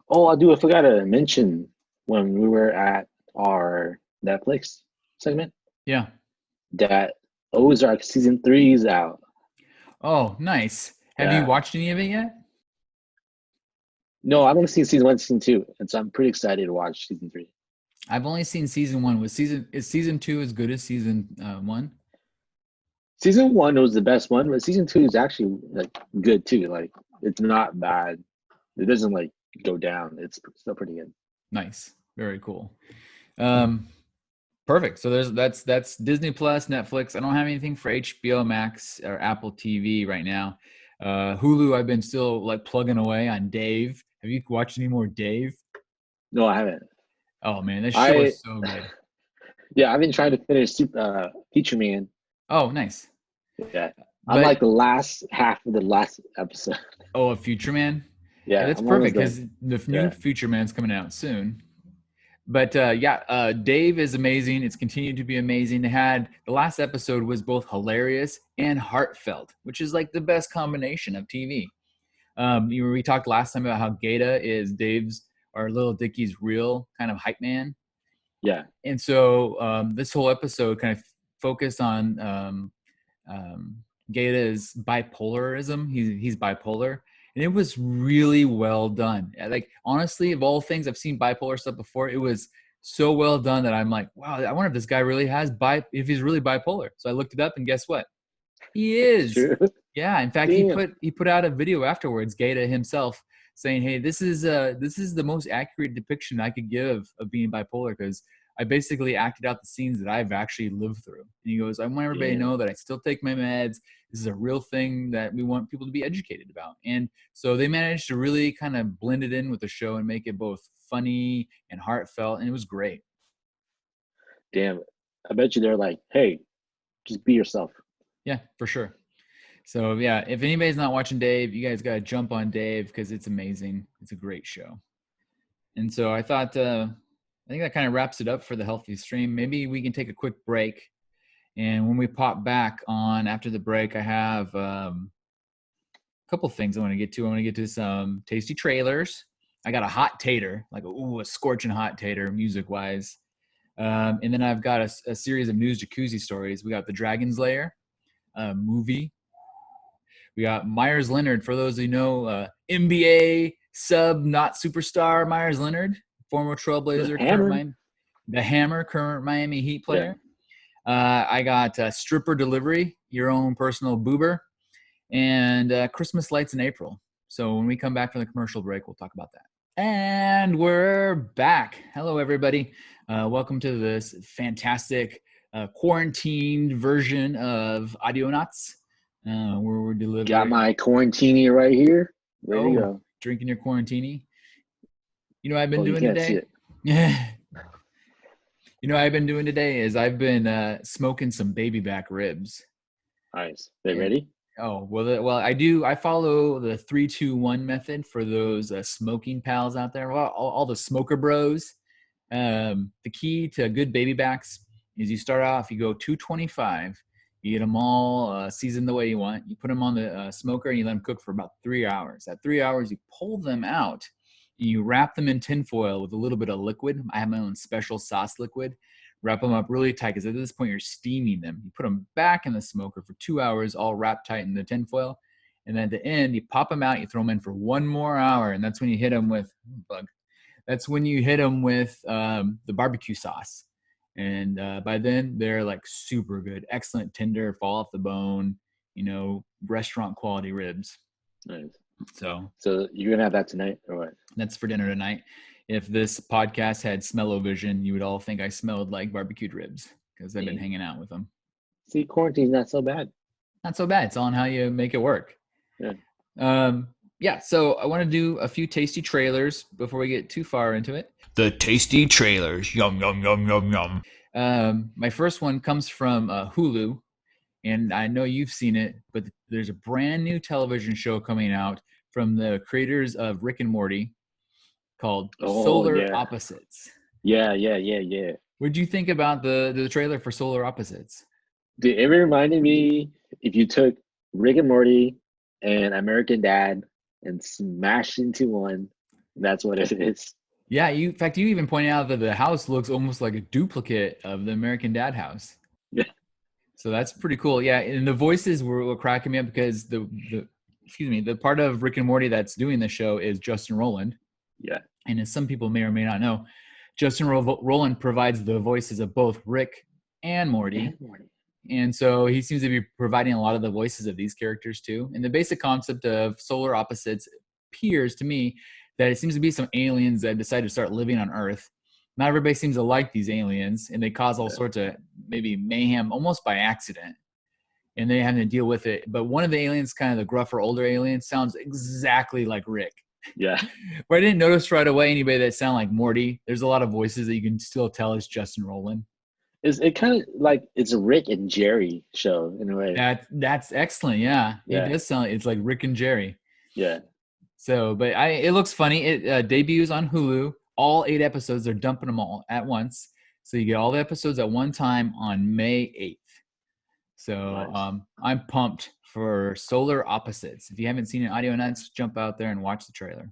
Oh, I forgot to mention when we were at our Netflix segment. Yeah. That Ozark season 3 is out. Oh, nice. Have you watched any of it yet? No, I've only seen season 1, season 2, and so I'm pretty excited to watch season 3. I've only seen season 1. Is season 2 as good as season 1? Season 1 was the best one, but season 2 is actually like good too. Like it's not bad. It doesn't like go down. It's still pretty good. Nice. Very cool. Perfect. So that's Disney Plus, Netflix. I don't have anything for HBO Max or Apple TV right now. Hulu, I've been still like plugging away on Dave. Have you watched any more Dave? No, I haven't. Oh man, this show is so good. Yeah, I've been trying to finish Future Man. Oh, nice. Yeah, I'm like the last half of the last episode. Oh, a Future Man. Yeah, that's perfect because the new Future Man's coming out soon. But Dave is amazing. It's continued to be amazing. The last episode was both hilarious and heartfelt, which is like the best combination of TV. We talked last time about how Goto is Dave's or Little Dicky's real kind of hype man. Yeah. And so this whole episode kind of focused on Goto's bipolarism. He's bipolar. And it was really well done. Like, honestly, of all things, I've seen bipolar stuff before. It was so well done that I'm like, wow, I wonder if this guy really has if he's really bipolar. So I looked it up, and guess what? He is. True. Yeah. In fact, he put out a video afterwards, Goto himself, saying, hey, this is the most accurate depiction I could give of being bipolar because I basically acted out the scenes that I've actually lived through. And he goes, I want everybody to know that I still take my meds. This is a real thing that we want people to be educated about. And so they managed to really kind of blend it in with the show and make it both funny and heartfelt. And it was great. Damn. I bet you they're like, hey, just be yourself. Yeah, for sure. So yeah, if anybody's not watching Dave, you guys got to jump on Dave because it's amazing. It's a great show. And so I thought, I think that kind of wraps it up for the Healthy Stream. Maybe we can take a quick break. And when we pop back on after the break, I have a couple things I want to get to. I want to get to some tasty trailers. I got a hot tater, like a scorching hot tater music-wise. And then I've got a series of news jacuzzi stories. We got the Dragon's Lair movie. We got Myers Leonard. For those who know, NBA sub, not superstar Myers Leonard, former Trailblazer, the Hammer, current Miami Heat player. Yeah. I got Stripper Delivery, your own personal boober, and Christmas Lights in April. So when we come back from the commercial break, we'll talk about that. And we're back. Hello, everybody. Welcome to this fantastic quarantined version of Audionots, where we're delivering. Got my quarantini right here. Ready to go. Drinking your quarantini. You know what I've been doing you can't today? See it. You know what I've been doing today is I've been smoking some baby back ribs. Nice. They ready? Oh, well, I do. I follow the 3-2-1 method for those smoking pals out there. Well, all the smoker bros. The key to good baby backs is you start off, you go 225. You get them all seasoned the way you want. You put them on the smoker and you let them cook for about 3 hours. At 3 hours, you pull them out. And you wrap them in tinfoil with a little bit of liquid. I have my own special sauce liquid. Wrap them up really tight because at this point you're steaming them. You put them back in the smoker for 2 hours, all wrapped tight in the tinfoil. And then at the end, you pop them out. You throw them in for 1 more hour, and that's when you hit them with the barbecue sauce. And by then, they're like super good, excellent, tender, fall off the bone, restaurant quality ribs. Nice. So you're gonna have that tonight, or what? That's for dinner tonight. If this podcast had smell-o-vision, you would all think I smelled like barbecued ribs because I've been hanging out with them. See, quarantine's not so bad. Not so bad. It's all on how you make it work. Yeah. So I want to do a few tasty trailers before we get too far into it. The tasty trailers. Yum, yum, yum, yum, yum. My first one comes from Hulu, and I know you've seen it, but there's a brand new television show coming out from the creators of Rick and Morty called Solar Opposites. Yeah. What did you think about the trailer for Solar Opposites? Dude, it reminded me if you took Rick and Morty and American Dad and smashed into one, that's what it is. Yeah, in fact, you even pointed out that the house looks almost like a duplicate of the American Dad house. Yeah. So that's pretty cool. Yeah, and the voices were cracking me up because the part of Rick and Morty that's doing the show is Justin Roiland. Yeah. And as some people may or may not know, Justin Roiland provides the voices of both Rick and Morty. And so he seems to be providing a lot of the voices of these characters too. And the basic concept of Solar Opposites appears to me that it seems to be some aliens that decide to start living on Earth. Not everybody seems to like these aliens, and they cause all sorts of maybe mayhem almost by accident. And they have to deal with it. But one of the aliens, kind of the gruffer older alien, sounds exactly like Rick. Yeah. But I didn't notice right away anybody that sound like Morty. There's a lot of voices that you can still tell is Justin Roiland. It kind of like it's a Rick and Jerry show in a way. That's excellent. Yeah. It does sound. It's like Rick and Jerry. Yeah. So, but it looks funny. It debuts on Hulu. All 8 episodes. They're dumping them all at once. So you get all the episodes at one time on May 8th. So nice. I'm pumped for Solar Opposites. If you haven't seen it, Audionots, jump out there and watch the trailer.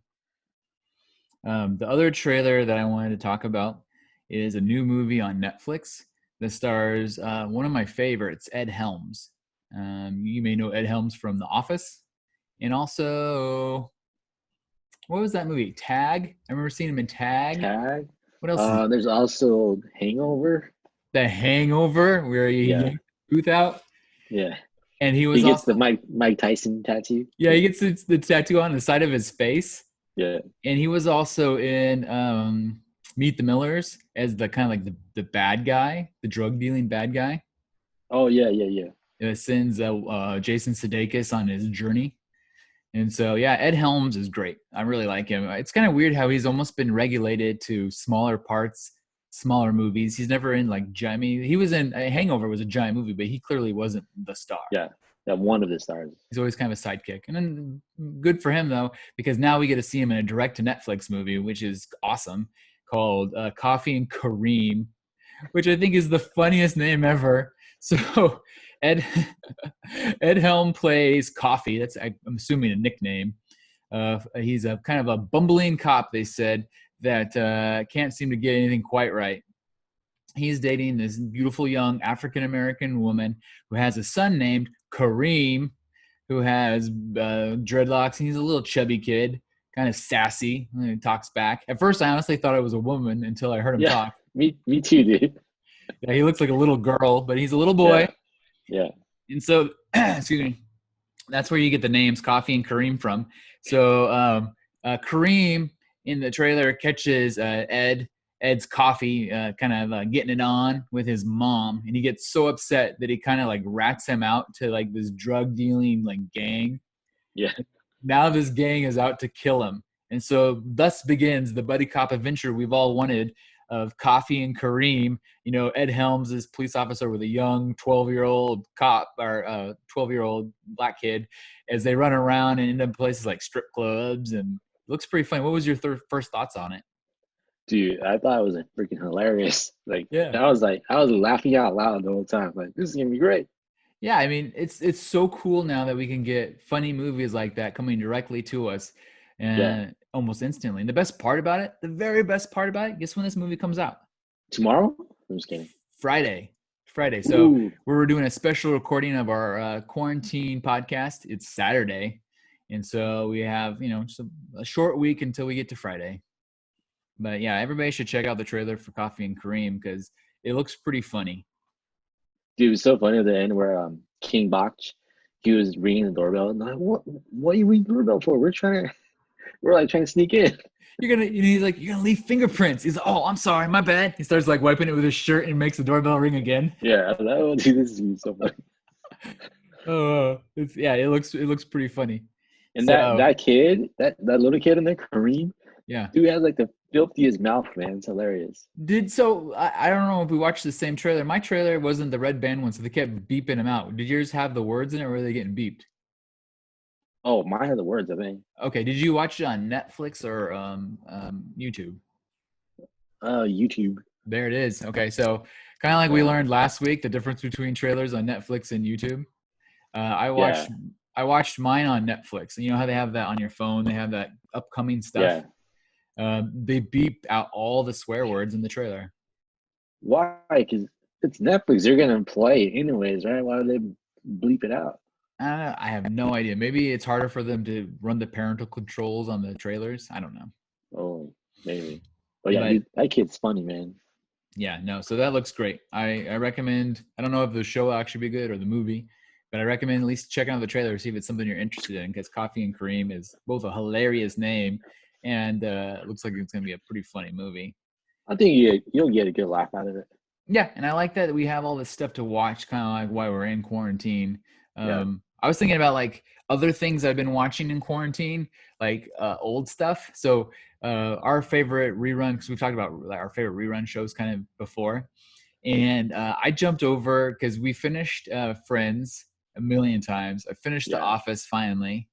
The other trailer that I wanted to talk about is a new movie on Netflix that stars one of my favorites, Ed Helms. You may know Ed Helms from The Office. And also, what was that movie? Tag? I remember seeing him in Tag. Tag? What else? There's also Hangover. The Hangover, where he yanked the tooth out. Yeah. And he gets also, the Mike Tyson tattoo. Yeah, he gets the tattoo on the side of his face. Yeah. And he was also in Meet the Millers as the kind of like the bad guy, the drug dealing bad guy. Oh yeah. It sends Jason Sudeikis on his journey. And so Ed Helms is great. I really like him. It's kind of weird how he's almost been regulated to smaller parts, smaller movies. He's never in he was in Hangover was a giant movie, but he clearly wasn't the star. Yeah, one of the stars. He's always kind of a sidekick. And then good for him though, because now we get to see him in a direct to Netflix movie, which is awesome, called Coffee and Kareem, which I think is the funniest name ever. So Ed Helm plays Coffee. That's, I'm assuming, a nickname. He's a kind of a bumbling cop, they said, that can't seem to get anything quite right. He's dating this beautiful young African-American woman who has a son named Kareem, who has dreadlocks, and he's a little chubby kid, kind of sassy. And he talks back. At first, I honestly thought it was a woman until I heard him talk. Me too, dude. Yeah, he looks like a little girl, but he's a little boy. Yeah. And so, excuse me, that's where you get the names Coffee and Kareem from. So Kareem in the trailer catches Ed's coffee, getting it on with his mom, and he gets so upset that he kind of like rats him out to like this drug dealing like gang. Yeah. Now this gang is out to kill him, and so thus begins the buddy cop adventure we've all wanted of Coffee and Kareem. You know, Ed Helms is police officer with a young 12-year-old cop or 12-year-old black kid as they run around and end up in places like strip clubs, and it looks pretty funny. What was your first thoughts on it? Dude, I thought it was freaking hilarious. Like, Yeah. I was laughing out loud the whole time. Like, this is gonna be great. Yeah, I mean, it's so cool now that we can get funny movies like that coming directly to us and almost instantly. And the best part about it, the very best part about it, guess when this movie comes out? Tomorrow? I'm just kidding. Friday. So we're doing a special recording of our quarantine podcast. It's Saturday. And so we have, just a short week until we get to Friday. But yeah, everybody should check out the trailer for Coffee and Kareem because it looks pretty funny. Dude, it was so funny at the end where King Bach, he was ringing the doorbell. And I'm like, what are you ringing the doorbell for? We're trying to sneak in. He's like, you're gonna leave fingerprints. He's like, oh, I'm sorry, my bad. He starts like wiping it with his shirt and makes the doorbell ring again. Yeah, I was like, oh, dude, this is so funny. It looks pretty funny. And that kid, that little kid in there, Kareem, yeah, dude has like the filthiest mouth, man. It's hilarious. I don't know if we watched the same trailer. My trailer wasn't the red band one, so they kept beeping him out. Did yours have the words in it, or were they getting beeped? Oh, mine had the words, I think. Okay, did you watch it on Netflix or YouTube? YouTube. There it is. Okay, so kind of like we learned last week, the difference between trailers on Netflix and YouTube. I watched mine on Netflix, and you know how they have that on your phone? They have that upcoming stuff. Yeah. They beep out all the swear words in the trailer. Why? Because it's Netflix. They're gonna play it anyways, right? Why do they bleep it out? I have no idea. Maybe it's harder for them to run the parental controls on the trailers. I don't know. Oh, maybe. But yeah, dude, that kid's funny, man. Yeah, no. So that looks great. I recommend. I don't know if the show will actually be good or the movie, but I recommend at least checking out the trailer, see if it's something you're interested in. Because Coffee and Kareem is both a hilarious name, and it looks like it's gonna be a pretty funny movie. I think you'll get a good laugh out of it. Yeah, and I like that we have all this stuff to watch, kind of like while we're in quarantine. I was thinking about like other things I've been watching in quarantine, like old stuff. So our favorite rerun, because we've talked about our favorite rerun shows kind of before. And I jumped over because we finished Friends a million times. I finished The Office finally.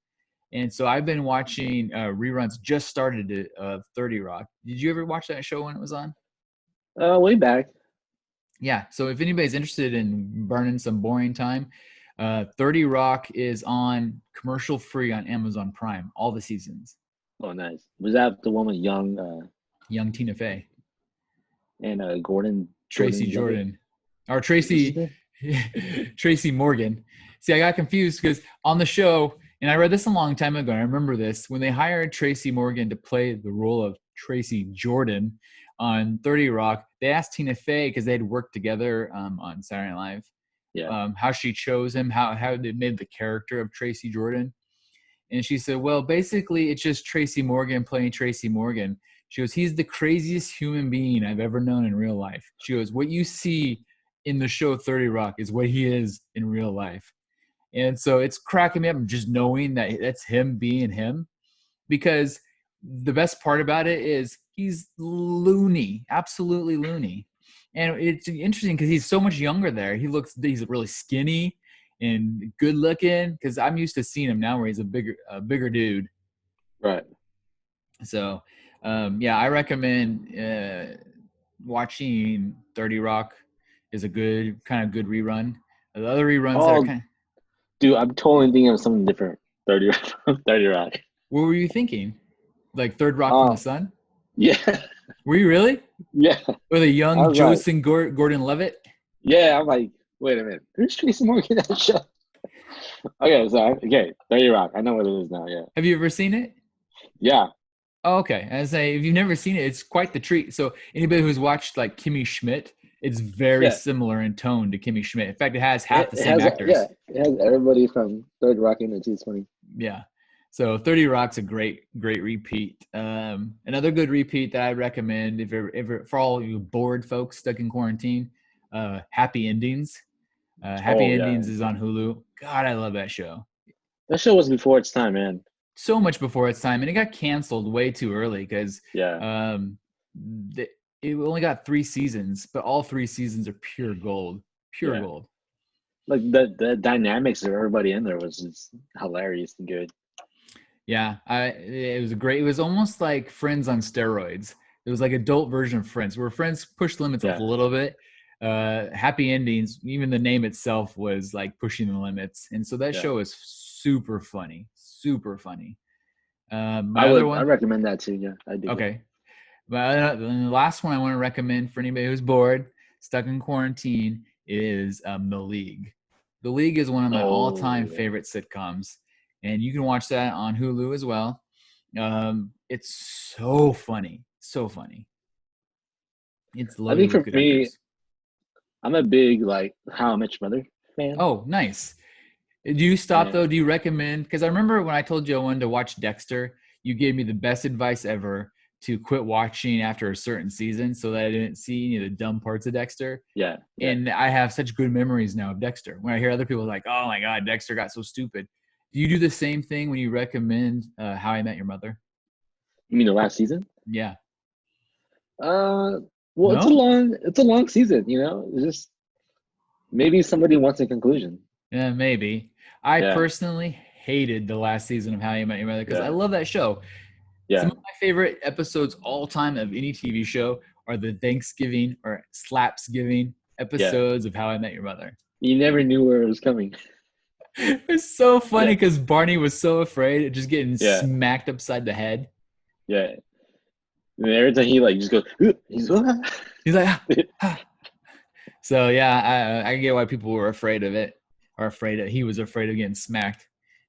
And so I've been watching reruns, just started of 30 Rock. Did you ever watch that show when it was on? Way back. Yeah. So if anybody's interested in burning some boring time, 30 Rock is on commercial free on Amazon Prime, all the seasons. Oh, nice. Was that the one with young Tina Fey and Gordon Tracy Jordan or Tracy Morgan? See, I got confused because on the show, and I read this a long time ago, and I remember this, when they hired Tracy Morgan to play the role of Tracy Jordan on 30 Rock, they asked Tina Fey, because they had worked together on Saturday Night Live, how she chose him, how they made the character of Tracy Jordan. And she said, well, basically it's just Tracy Morgan playing Tracy Morgan. She goes, he's the craziest human being I've ever known in real life. She goes, what you see in the show 30 Rock is what he is in real life. And so it's cracking me up just knowing that that's him being him, because the best part about it is he's loony, absolutely loony. And it's interesting because he's so much younger there. He's really skinny and good looking, because I'm used to seeing him now where he's a bigger dude. Right. So, I recommend watching 30 Rock is a good rerun. The other reruns that are kind of... Dude, I'm totally thinking of something different. 30 Rock. What were you thinking? Like Third Rock from the Sun? Yeah. Were you really? Yeah. With a young Joseph Gordon-Levitt? Yeah, I'm like, wait a minute. Who's Tracy Morgan in that show? Okay, 30 Rock. I know what it is now, yeah. Have you ever seen it? Yeah. Oh, okay. I say, if you've never seen it, it's quite the treat. So anybody who's watched like Kimmy Schmidt, it's very similar in tone to Kimmy Schmidt. In fact, it has half the same actors. Yeah, it has everybody from Third Rock in it. It's funny. Yeah. So 30 Rock's a great repeat. Another good repeat that I recommend if for all you bored folks stuck in quarantine, Happy Endings. Happy Oh yeah, Endings is on Hulu. God, I love that show. that show was before its time, man. So much before its time, and it got canceled way too early because Yeah, it only got 3 seasons, but all 3 seasons are pure gold. Pure yeah. gold. Like the dynamics of everybody in there was just hilarious and good. Yeah, it was great. It was almost like Friends on steroids. It was like adult version of Friends, where Friends pushed limits a Yeah, little bit. Happy Endings, even the name itself was like pushing the limits, and so that yeah. show is super funny, super funny. I My other would. I one, recommend that too. Yeah, I dig it. okay. The last one I want to recommend for anybody who's bored, stuck in quarantine, is The League. The League is one of my all-time Oh yeah. favorite sitcoms, and you can watch that on Hulu as well. It's so funny, so funny. It's I loaded think with for good me, actors. I'm a big like How I Met Your Mother fan. Oh, nice. Do you stop And though? Do you recommend? Because I remember when I told you I wanted to watch Dexter, you gave me the best advice ever to quit watching after a certain season so that I didn't see any of the dumb parts of Dexter. yeah, yeah. And I have such good memories now of Dexter. When I hear other people like, "Oh my God, Dexter got so stupid," do you do the same thing when you recommend How I Met Your Mother? You mean the last season? Yeah. Well, No? it's a long season. You know, it's just maybe somebody wants a conclusion. Yeah, maybe. I Yeah, personally hated the last season of How You Met Your Mother because I yeah, love that show. Some yeah, of my favorite episodes all time of any TV show are the Thanksgiving or Slapsgiving yeah. episodes of How I Met Your Mother. You never knew where it was coming. It was so funny Yeah, because Barney was so afraid of just getting yeah, smacked upside the head. yeah. And every time he like just goes, he's He's like, ah, ah. So yeah, I get why people were afraid of it, or afraid of he was afraid of getting smacked.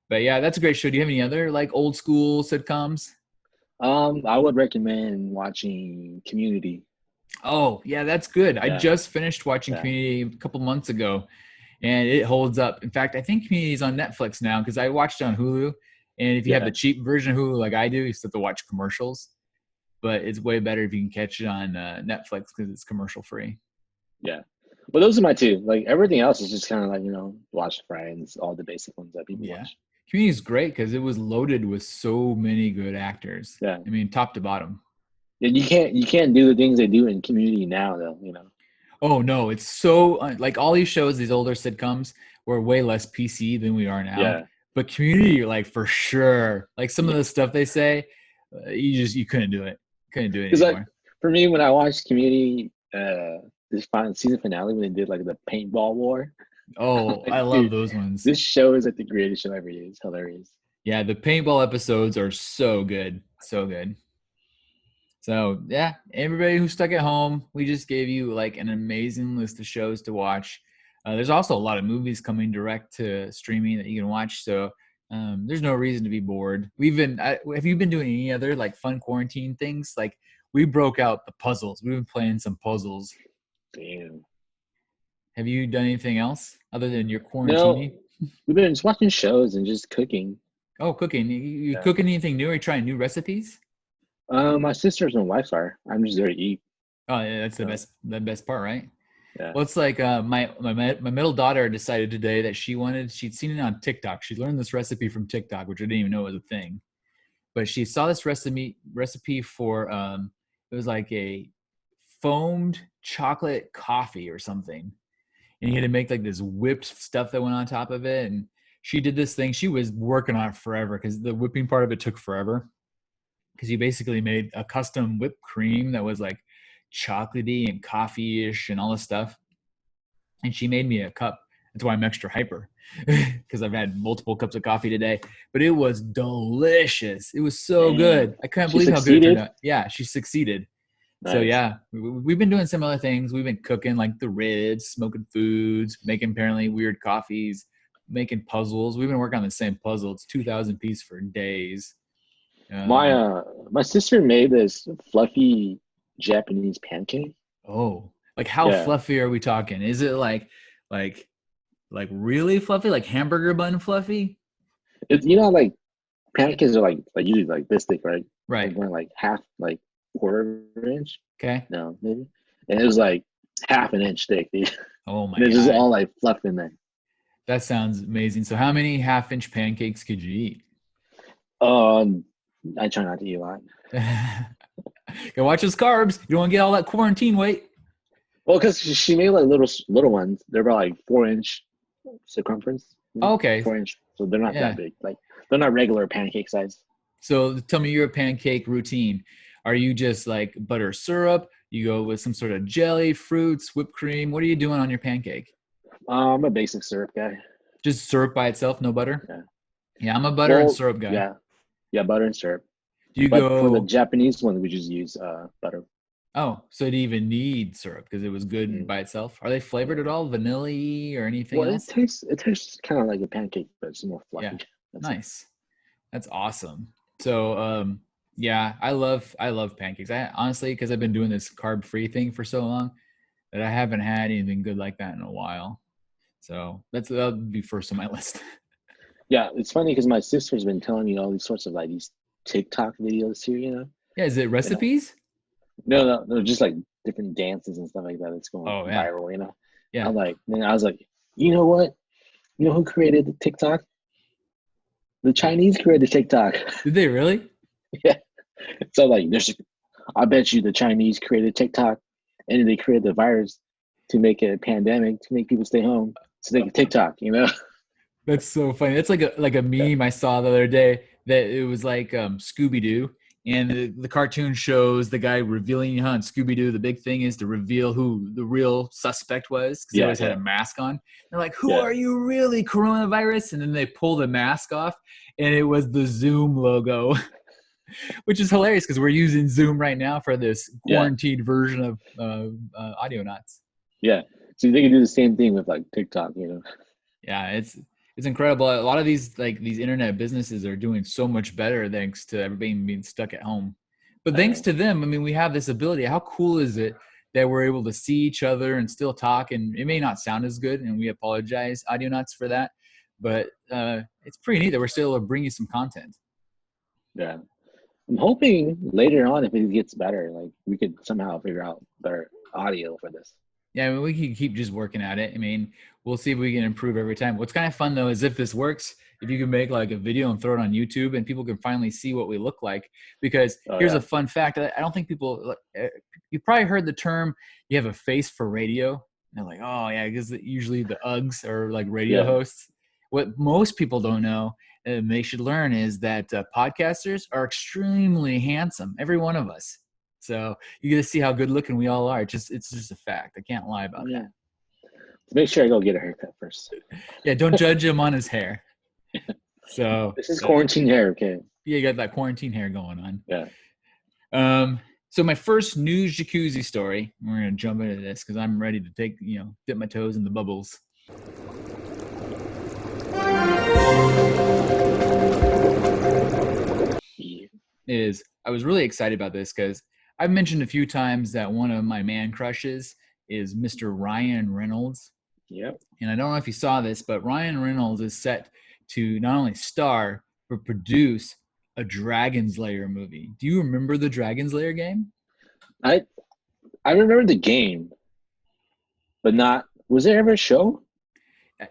But yeah, that's a great show. Do you have any other like old school sitcoms? I would recommend watching Community. Oh yeah, that's good. I Yeah, just finished watching yeah, Community a couple months ago, and it holds up. In fact, I think Community is on Netflix now because I watched it on Hulu. And if you have yeah, the cheap version of Hulu like I do, you still have to watch commercials. But it's way better if you can catch it on Netflix because it's commercial free. yeah. But those are my two. Like everything else is just kind of like watch Friends, all the basic ones that people Yeah, watch. Community is great because it was loaded with so many good actors. Yeah, I mean, top to bottom. yeah. You can't do the things they do in Community now, though. Oh no, it's so like all these shows, these older sitcoms were way less PC than we are now. Yeah, But Community, like for sure, like some of yeah. the stuff they say, you couldn't do it, couldn't do it Because like anymore. for me, when I watched Community, this final season finale when they did like the paintball war, I'm Oh, like, I love dude, those ones. this show is like the greatest show ever. It's hilarious. Yeah, the paintball episodes are so good, so good. So yeah, everybody who's stuck at home, we just gave you like an amazing list of shows to watch. There's also a lot of movies coming direct to streaming that you can watch. So there's no reason to be bored. Have you been doing any other like fun quarantine things? Like we broke out the puzzles. We've been playing some puzzles. Damn. Have you done anything else other than your quarantini? No, we've been just watching shows and just cooking. Oh, cooking. You Yeah. cooking anything new? Are you trying new recipes? My sister's on Wi-Fi. I'm just there to eat. Oh, yeah, that's So the best part, right? yeah, Well, it's like my middle daughter decided today that she'd seen it on TikTok. She learned this recipe from TikTok, which I didn't even know was a thing. But she saw this recipe for it was like a foamed chocolate coffee or something, and you had to make like this whipped stuff that went on top of it. And she did this thing. She was working on it forever because the whipping part of it took forever. Because you basically made a custom whipped cream that was like chocolatey and coffee-ish and all this stuff, and she made me a cup. That's why I'm extra hyper because I've had multiple cups of coffee today. But it was delicious. It was so damn. good. I couldn't She believe how good it turned succeeded. out. Yeah, she succeeded. So Nice. yeah, we've been doing some other things. We've been cooking like the ribs, smoking foods, making apparently weird coffees, making puzzles. We've been working on the same puzzle. It's 2,000 pieces for days. My Um, uh, my sister made this fluffy Japanese pancake. oh, like how Yeah, fluffy are we talking? Is it like like really fluffy, like hamburger bun fluffy? it's like pancakes are like usually like this thick, right? Right. Like one like half, like quarter inch. Okay. No, maybe. And it was like half an inch thick, dude. Oh my And it's just God. all like fluff in there. That sounds amazing. So how many half-inch pancakes could you eat? I try not to eat a lot. Go watch those carbs. You don't want to get all that quarantine weight. Well, because she made like little ones. They're about like 4 inch circumference. Okay. 4 inch. So they're not Yeah. that big. Like they're not regular pancake size. So tell me your pancake routine. Are you just like butter syrup? You go with some sort of jelly, fruits, whipped cream. What are you doing on your pancake? I'm a basic syrup guy. Just syrup by itself, no butter? Yeah. Yeah, I'm a butter and syrup guy. Yeah. Yeah, butter and syrup. Do you But for the go Japanese one, we just use butter. Oh, so it even need syrup because it was good Mm. by itself. Are they flavored at all? Vanilla or anything Well, else? it tastes kind of like a pancake, but it's more fluffy. Yeah. That's it. Nice. That's awesome. So yeah, I love pancakes. I honestly, because I've been doing this carb-free thing for so long, that I haven't had anything good like that in a while. So that'll be first on my list. Yeah, it's funny because my sister's been telling me all these sorts of like these TikTok videos too. Yeah, is it recipes? No, just like different dances and stuff like that. That's going Oh, yeah. viral. Yeah. I was like, you know what? You know who created the TikTok? The Chinese created TikTok. Did they really? Yeah. So like, I bet you the Chinese created TikTok, and they created the virus to make a pandemic to make people stay home so they can TikTok. That's so funny. That's like a meme I saw the other day that it was like Scooby Doo, and the cartoon shows the guy revealing on Scooby Doo. The big thing is to reveal who the real suspect was because he always had a mask on. They're like, "Who are you really, coronavirus?" And then they pull the mask off, and it was the Zoom logo, which is hilarious because we're using Zoom right now for this quarantined version of Audionots. Yeah, so they can do the same thing with like TikTok. Yeah, it's incredible. A lot of these internet businesses are doing so much better thanks to everybody being stuck at home. But thanks to them, I mean, we have this ability. How cool is it that we're able to see each other and still talk? And it may not sound as good, and we apologize, Audionuts, for that. But it's pretty neat that we're still able to bring you some content. Yeah, I'm hoping later on, if it gets better, like we could somehow figure out better audio for this. Yeah, I mean, we can keep just working at it. I mean, we'll see if we can improve every time. What's kind of fun though is if this works, if you can make like a video and throw it on YouTube and people can finally see what we look like. Because here's a fun fact: I don't think people. You probably heard the term "you have a face for radio." And they're like, "Oh yeah," because usually the Uggs are like radio hosts. What most people don't know, and they should learn, is that podcasters are extremely handsome. Every one of us. So you get to see how good looking we all are. It's just a fact. I can't lie about that. Make sure I go get a haircut first. Yeah, don't judge him on his hair. So this is quarantine hair, okay? Yeah, you got that quarantine hair going on. Yeah. So my first news jacuzzi story. We're gonna jump into this because I'm ready to dip my toes in the bubbles. I was really excited about this because I've mentioned a few times that one of my man crushes is Mr. Ryan Reynolds. Yep. And I don't know if you saw this, but Ryan Reynolds is set to not only star, but produce a Dragon's Lair movie. Do you remember the Dragon's Lair game? I remember the game, but not. Was there ever a show?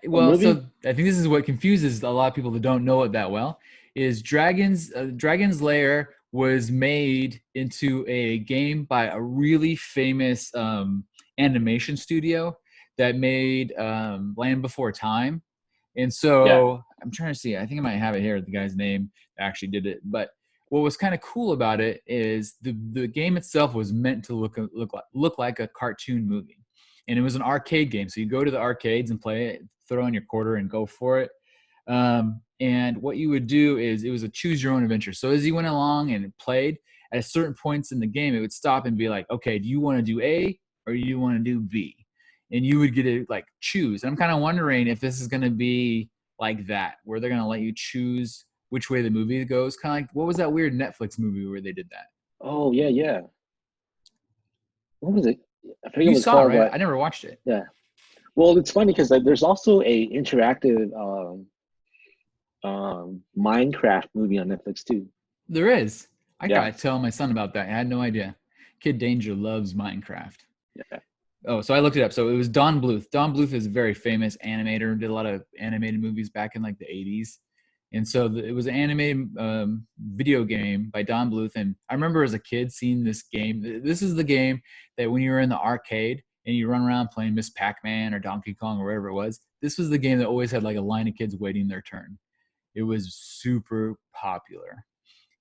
Well, so I think this is what confuses a lot of people that don't know it that well. Is Dragon's Lair was made into a game by a really famous animation studio that made Land Before Time. And so I'm trying to see, I think I might have it here, the guy's name that actually did it. But what was kind of cool about it is the game itself was meant to look like a cartoon movie. And it was an arcade game. So you go to the arcades and play it, throw in your quarter and go for it. And what you would do is it was a choose your own adventure. So as you went along and played, at certain points in the game, it would stop and be like, okay, do you want to do A or do you want to do B? And you would get to like choose. And I'm kind of wondering if this is going to be like that, where they're going to let you choose which way the movie goes. Kind of like, what was that weird Netflix movie where they did that? Oh, yeah. What was it? I forget you what it's saw called, it, right? but I never watched it. Yeah. Well, it's funny because like there's also a interactive Minecraft movie on Netflix too. There is. I Yeah, gotta tell my son about that. I had no idea. Kid Danger loves Minecraft. yeah, Oh, so I looked it up. So it was Don Bluth. Don Bluth is a very famous animator. Did a lot of animated movies back in like the 80s. And so it was an animated video game by Don Bluth. And I remember as a kid seeing this game. This is the game that when you were in the arcade and you run around playing Miss Pac-Man or Donkey Kong or whatever it was, this was the game that always had like a line of kids waiting their turn. It was super popular.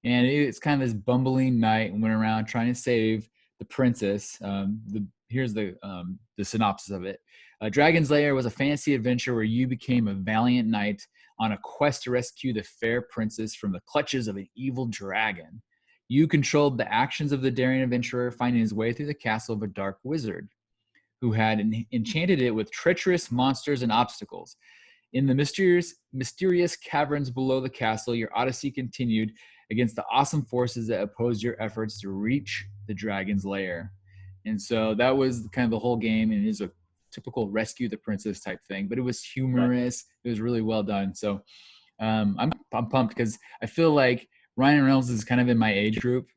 And it's kind of this bumbling knight and went around trying to save the princess. Here's the synopsis of it. Dragon's Lair was a fantasy adventure where you became a valiant knight on a quest to rescue the fair princess from the clutches of an evil dragon. You controlled the actions of the daring adventurer, finding his way through the castle of a dark wizard who had enchanted it with treacherous monsters and obstacles. In the mysterious caverns below the castle, your odyssey continued against the awesome forces that opposed your efforts to reach the dragon's lair. And so that was kind of the whole game, and it is a typical rescue the princess type thing, but it was right. humorous. It was really well done. So I'm pumped because I feel like Ryan Reynolds is kind of in my age group,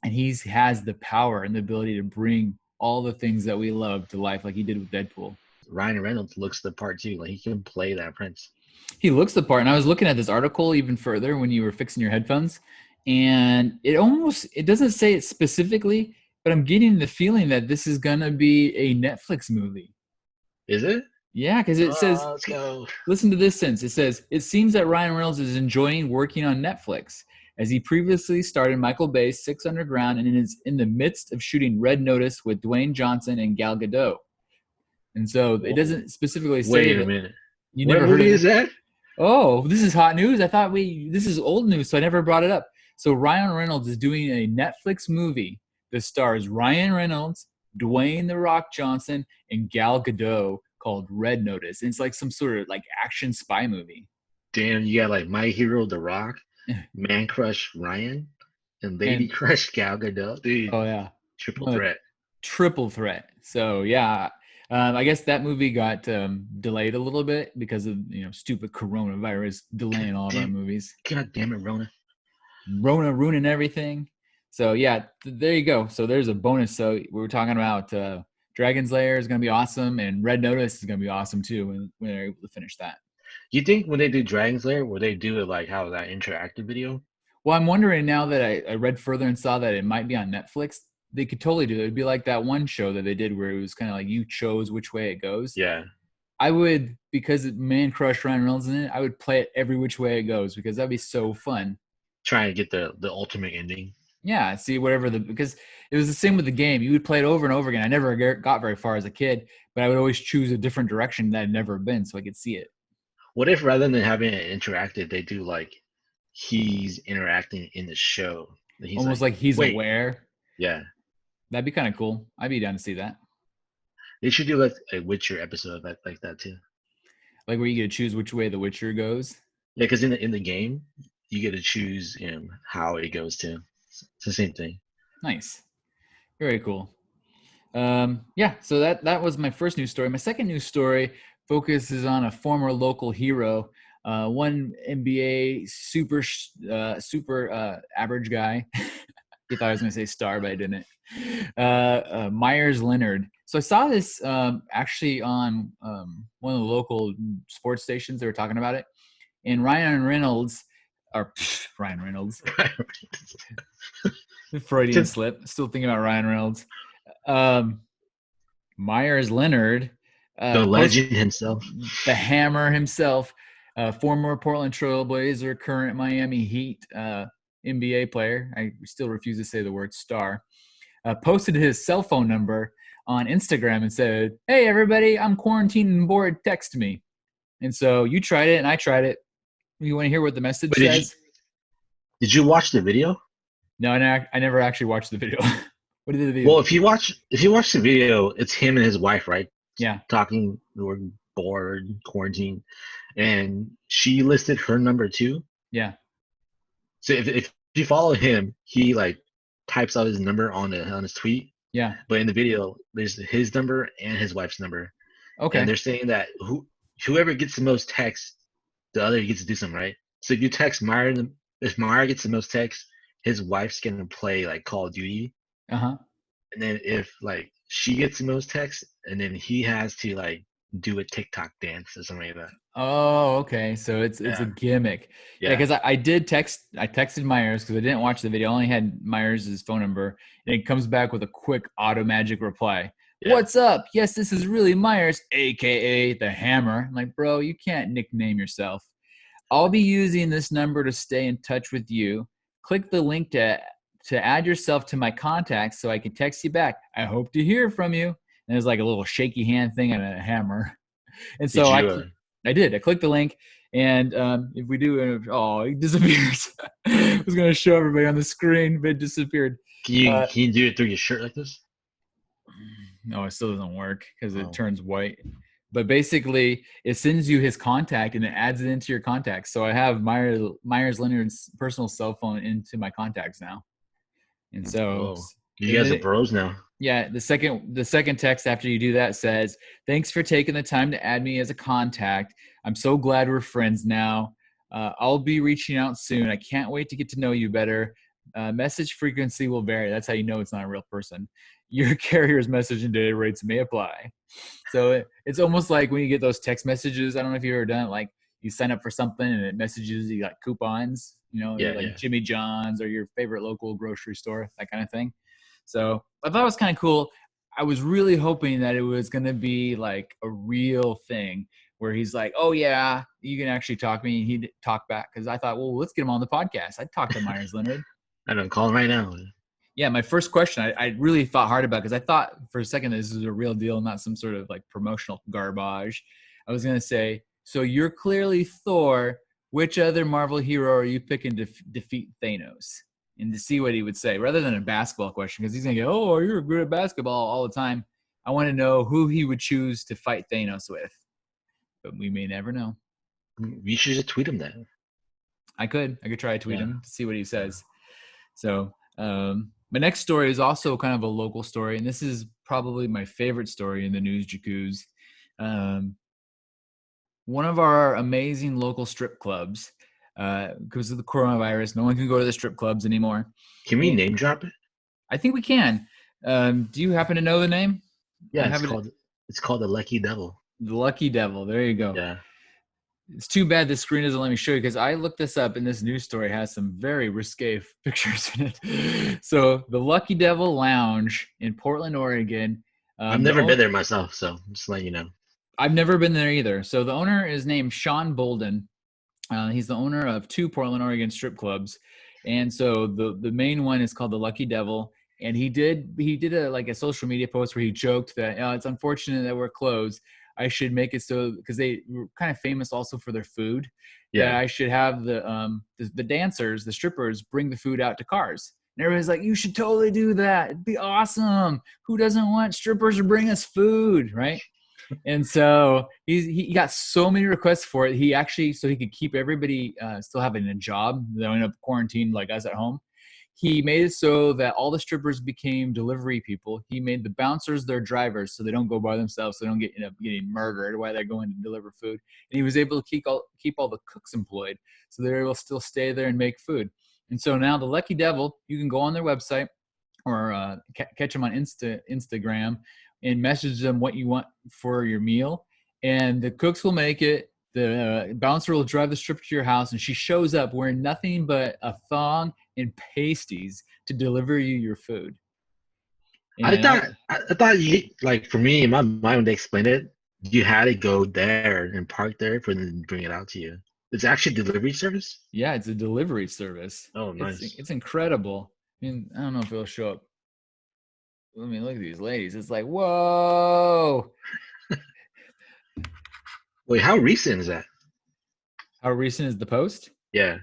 and he has the power and the ability to bring all the things that we love to life, like he did with Deadpool. Ryan Reynolds looks the part too. Like he can play that prince. He looks the part. And I was looking at this article even further when you were fixing your headphones, and it doesn't say it specifically, but I'm getting the feeling that this is gonna be a Netflix movie. Is it? Yeah, because it says, Let's go. listen to this sentence. It says, it seems that Ryan Reynolds is enjoying working on Netflix, as he previously starred in Michael Bay's Six Underground and is in the midst of shooting Red Notice with Dwayne Johnson and Gal Gadot. And so it doesn't specifically say Wait a that. minute. You What never heard of movie it? is that? Oh, this is hot news. I thought this is old news, so I never brought it up. So Ryan Reynolds is doing a Netflix movie that stars Ryan Reynolds, Dwayne The Rock Johnson, and Gal Gadot called Red Notice. And it's like some sort of like action spy movie. Damn, you got like My Hero, The Rock, Man Crush Ryan, and Lady Crush Gal Gadot. Dude, oh yeah, triple threat. Triple threat. So yeah, I guess that movie got delayed a little bit because of stupid coronavirus delaying all of our movies. God damn it, Rona. Rona ruining everything. So yeah, there you go. So there's a bonus. So we were talking about Dragon's Lair is going to be awesome, and Red Notice is going to be awesome too when they're able to finish that. You think when they do Dragon's Lair, will they do it like how that interactive video? Well, I'm wondering now that I read further and saw that it might be on Netflix. They could totally do it. It'd be like that one show that they did where it was kind of like you chose which way it goes. Yeah. I would, because Man Crush Ryan Reynolds in it, I would play it every which way it goes because that'd be so fun. Trying to get the ultimate ending. Yeah, see whatever because it was the same with the game. You would play it over and over again. I never got very far as a kid, but I would always choose a different direction that I'd never been so I could see it. What if rather than having it interactive, they do like he's interacting in the show? He's almost like he's aware. Yeah. That'd be kind of cool. I'd be down to see that. They should do like a Witcher episode like that too. Like where you get to choose which way the Witcher goes? Yeah, because in the game, you get to choose how it goes too. It's the same thing. Nice. Very cool. Yeah, so that was my first news story. My second news story focuses on a former local hero, one NBA super average guy. You thought I was going to say star, but I didn't. Myers Leonard. So I saw this actually on one of the local sports stations. They were talking about it. And Ryan Reynolds, Freudian slip. Still thinking about Ryan Reynolds. Myers Leonard. The legend himself. The Hammer himself. Former Portland Trailblazer, current Miami Heat NBA player. I still refuse to say the word star. Posted his cell phone number on Instagram and said, "Hey, everybody, I'm quarantined and bored. Text me." And so you tried it and I tried it. You want to hear what the message says? Did you watch the video? No, I never actually watched the video. What did the video? Well, if you watch the video, it's him and his wife, right? Yeah. Talking, we're bored, quarantine, and she listed her number too. Yeah. So if you follow him, he like types out his number on his tweet. Yeah. But in the video, there's his number and his wife's number. Okay. And they're saying that whoever gets the most texts, the other gets to do something, right? So if you text Meyer, if Meyer gets the most texts, his wife's gonna play like Call of Duty. Uh-huh. And then if like she gets the most texts, and then he has to like do a TikTok dance or something like that. Oh, okay. So it's a Yeah. gimmick. Yeah, Yeah. because I texted Myers because I didn't watch the video. I only had Myers' phone number, and it comes back with a quick auto magic reply. Yeah. What's up? Yes, this is really Myers, aka the Hammer. I'm like, bro, you can't nickname yourself. I'll be using this number to stay in touch with you. Click the link to add yourself to my contacts so I can text you back. I hope to hear from you. And there's like a little shaky hand thing and a hammer. And Did so you? I did. I clicked the link, and if we do, it disappears. I was going to show everybody on the screen, but it disappeared. Can you do it through your shirt like this? No, it still doesn't work because Oh. it turns white. But basically, it sends you his contact and it adds it into your contacts. So I have Myers Leonard's personal cell phone into my contacts now. And so, Oh, you guys are bros now. yeah, the second text after you do that says, "Thanks for taking the time to add me as a contact. I'm so glad we're friends now. I'll be reaching out soon. I can't wait to get to know you better. Message frequency will vary." That's how you know it's not a real person. "Your carrier's message and data rates may apply." So it's almost like when you get those text messages. I don't know if you've ever done it. Like you sign up for something and it messages you like coupons, like Jimmy John's or your favorite local grocery store, that kind of thing. So I thought it was kind of cool. I was really hoping that it was going to be like a real thing where he's like, "Oh yeah, you can actually talk to me." And he'd talk back because I thought, well, let's get him on the podcast. I'd talk to Myers Leonard. I don't call him right now. Yeah, my first question, I really thought hard about because I thought for a second this is a real deal, not some sort of like promotional garbage. I was going to say, so you're clearly Thor. Which other Marvel hero are you picking to defeat Thanos? And to see what he would say, rather than a basketball question, because he's going to go, "Oh, you're good at basketball all the time." I want to know who he would choose to fight Thanos with. But we may never know. You should just tweet him that. I could try to tweet him to see what he says. So, my next story is also kind of a local story, and this is probably my favorite story in the news jacuzzi. One of our amazing local strip clubs, because of the coronavirus, no one can go to the strip clubs anymore. Can we name drop it? I think we can. Do you happen to know the name? Yeah, it's called the Lucky Devil. The Lucky Devil. There you go. Yeah. It's too bad the screen doesn't let me show you because I looked this up and this news story has some very risque pictures in it. So the Lucky Devil Lounge in Portland, Oregon. I've never been there myself, so just letting you know. I've never been there either. So the owner is named Sean Bolden. He's the owner of 2 Portland, Oregon strip clubs. And so the main one is called the Lucky Devil. And he did a social media post where he joked that it's unfortunate that we're closed. I should make it so, because they were kind of famous also for their food. Yeah. That I should have the dancers, the strippers, bring the food out to cars. And everybody's like, "You should totally do that. It'd be awesome. Who doesn't want strippers to bring us food?" Right? And so he got so many requests for it. He actually, so he could keep everybody still having a job, they end up quarantined like us at home. He made it so that all the strippers became delivery people. He made the bouncers their drivers so they don't go by themselves, so they don't end up getting murdered while they're going to deliver food. And he was able to keep all the cooks employed, so they're able to still stay there and make food. And so now the Lucky Devil, you can go on their website or catch them on Instagram and message them what you want for your meal. And the cooks will make it. The bouncer will drive the stripper to your house, and she shows up wearing nothing but a thong and pasties to deliver you your food. And I thought you, like, for me, in my mind, when they explained it, you had to go there and park there for them to bring it out to you. It's actually a delivery service? Yeah, it's a delivery service. Oh, nice. It's incredible. I mean, I don't know if it'll show up. Let me look at these ladies. It's like, whoa. Wait, how recent is that? How recent is the post? Yeah.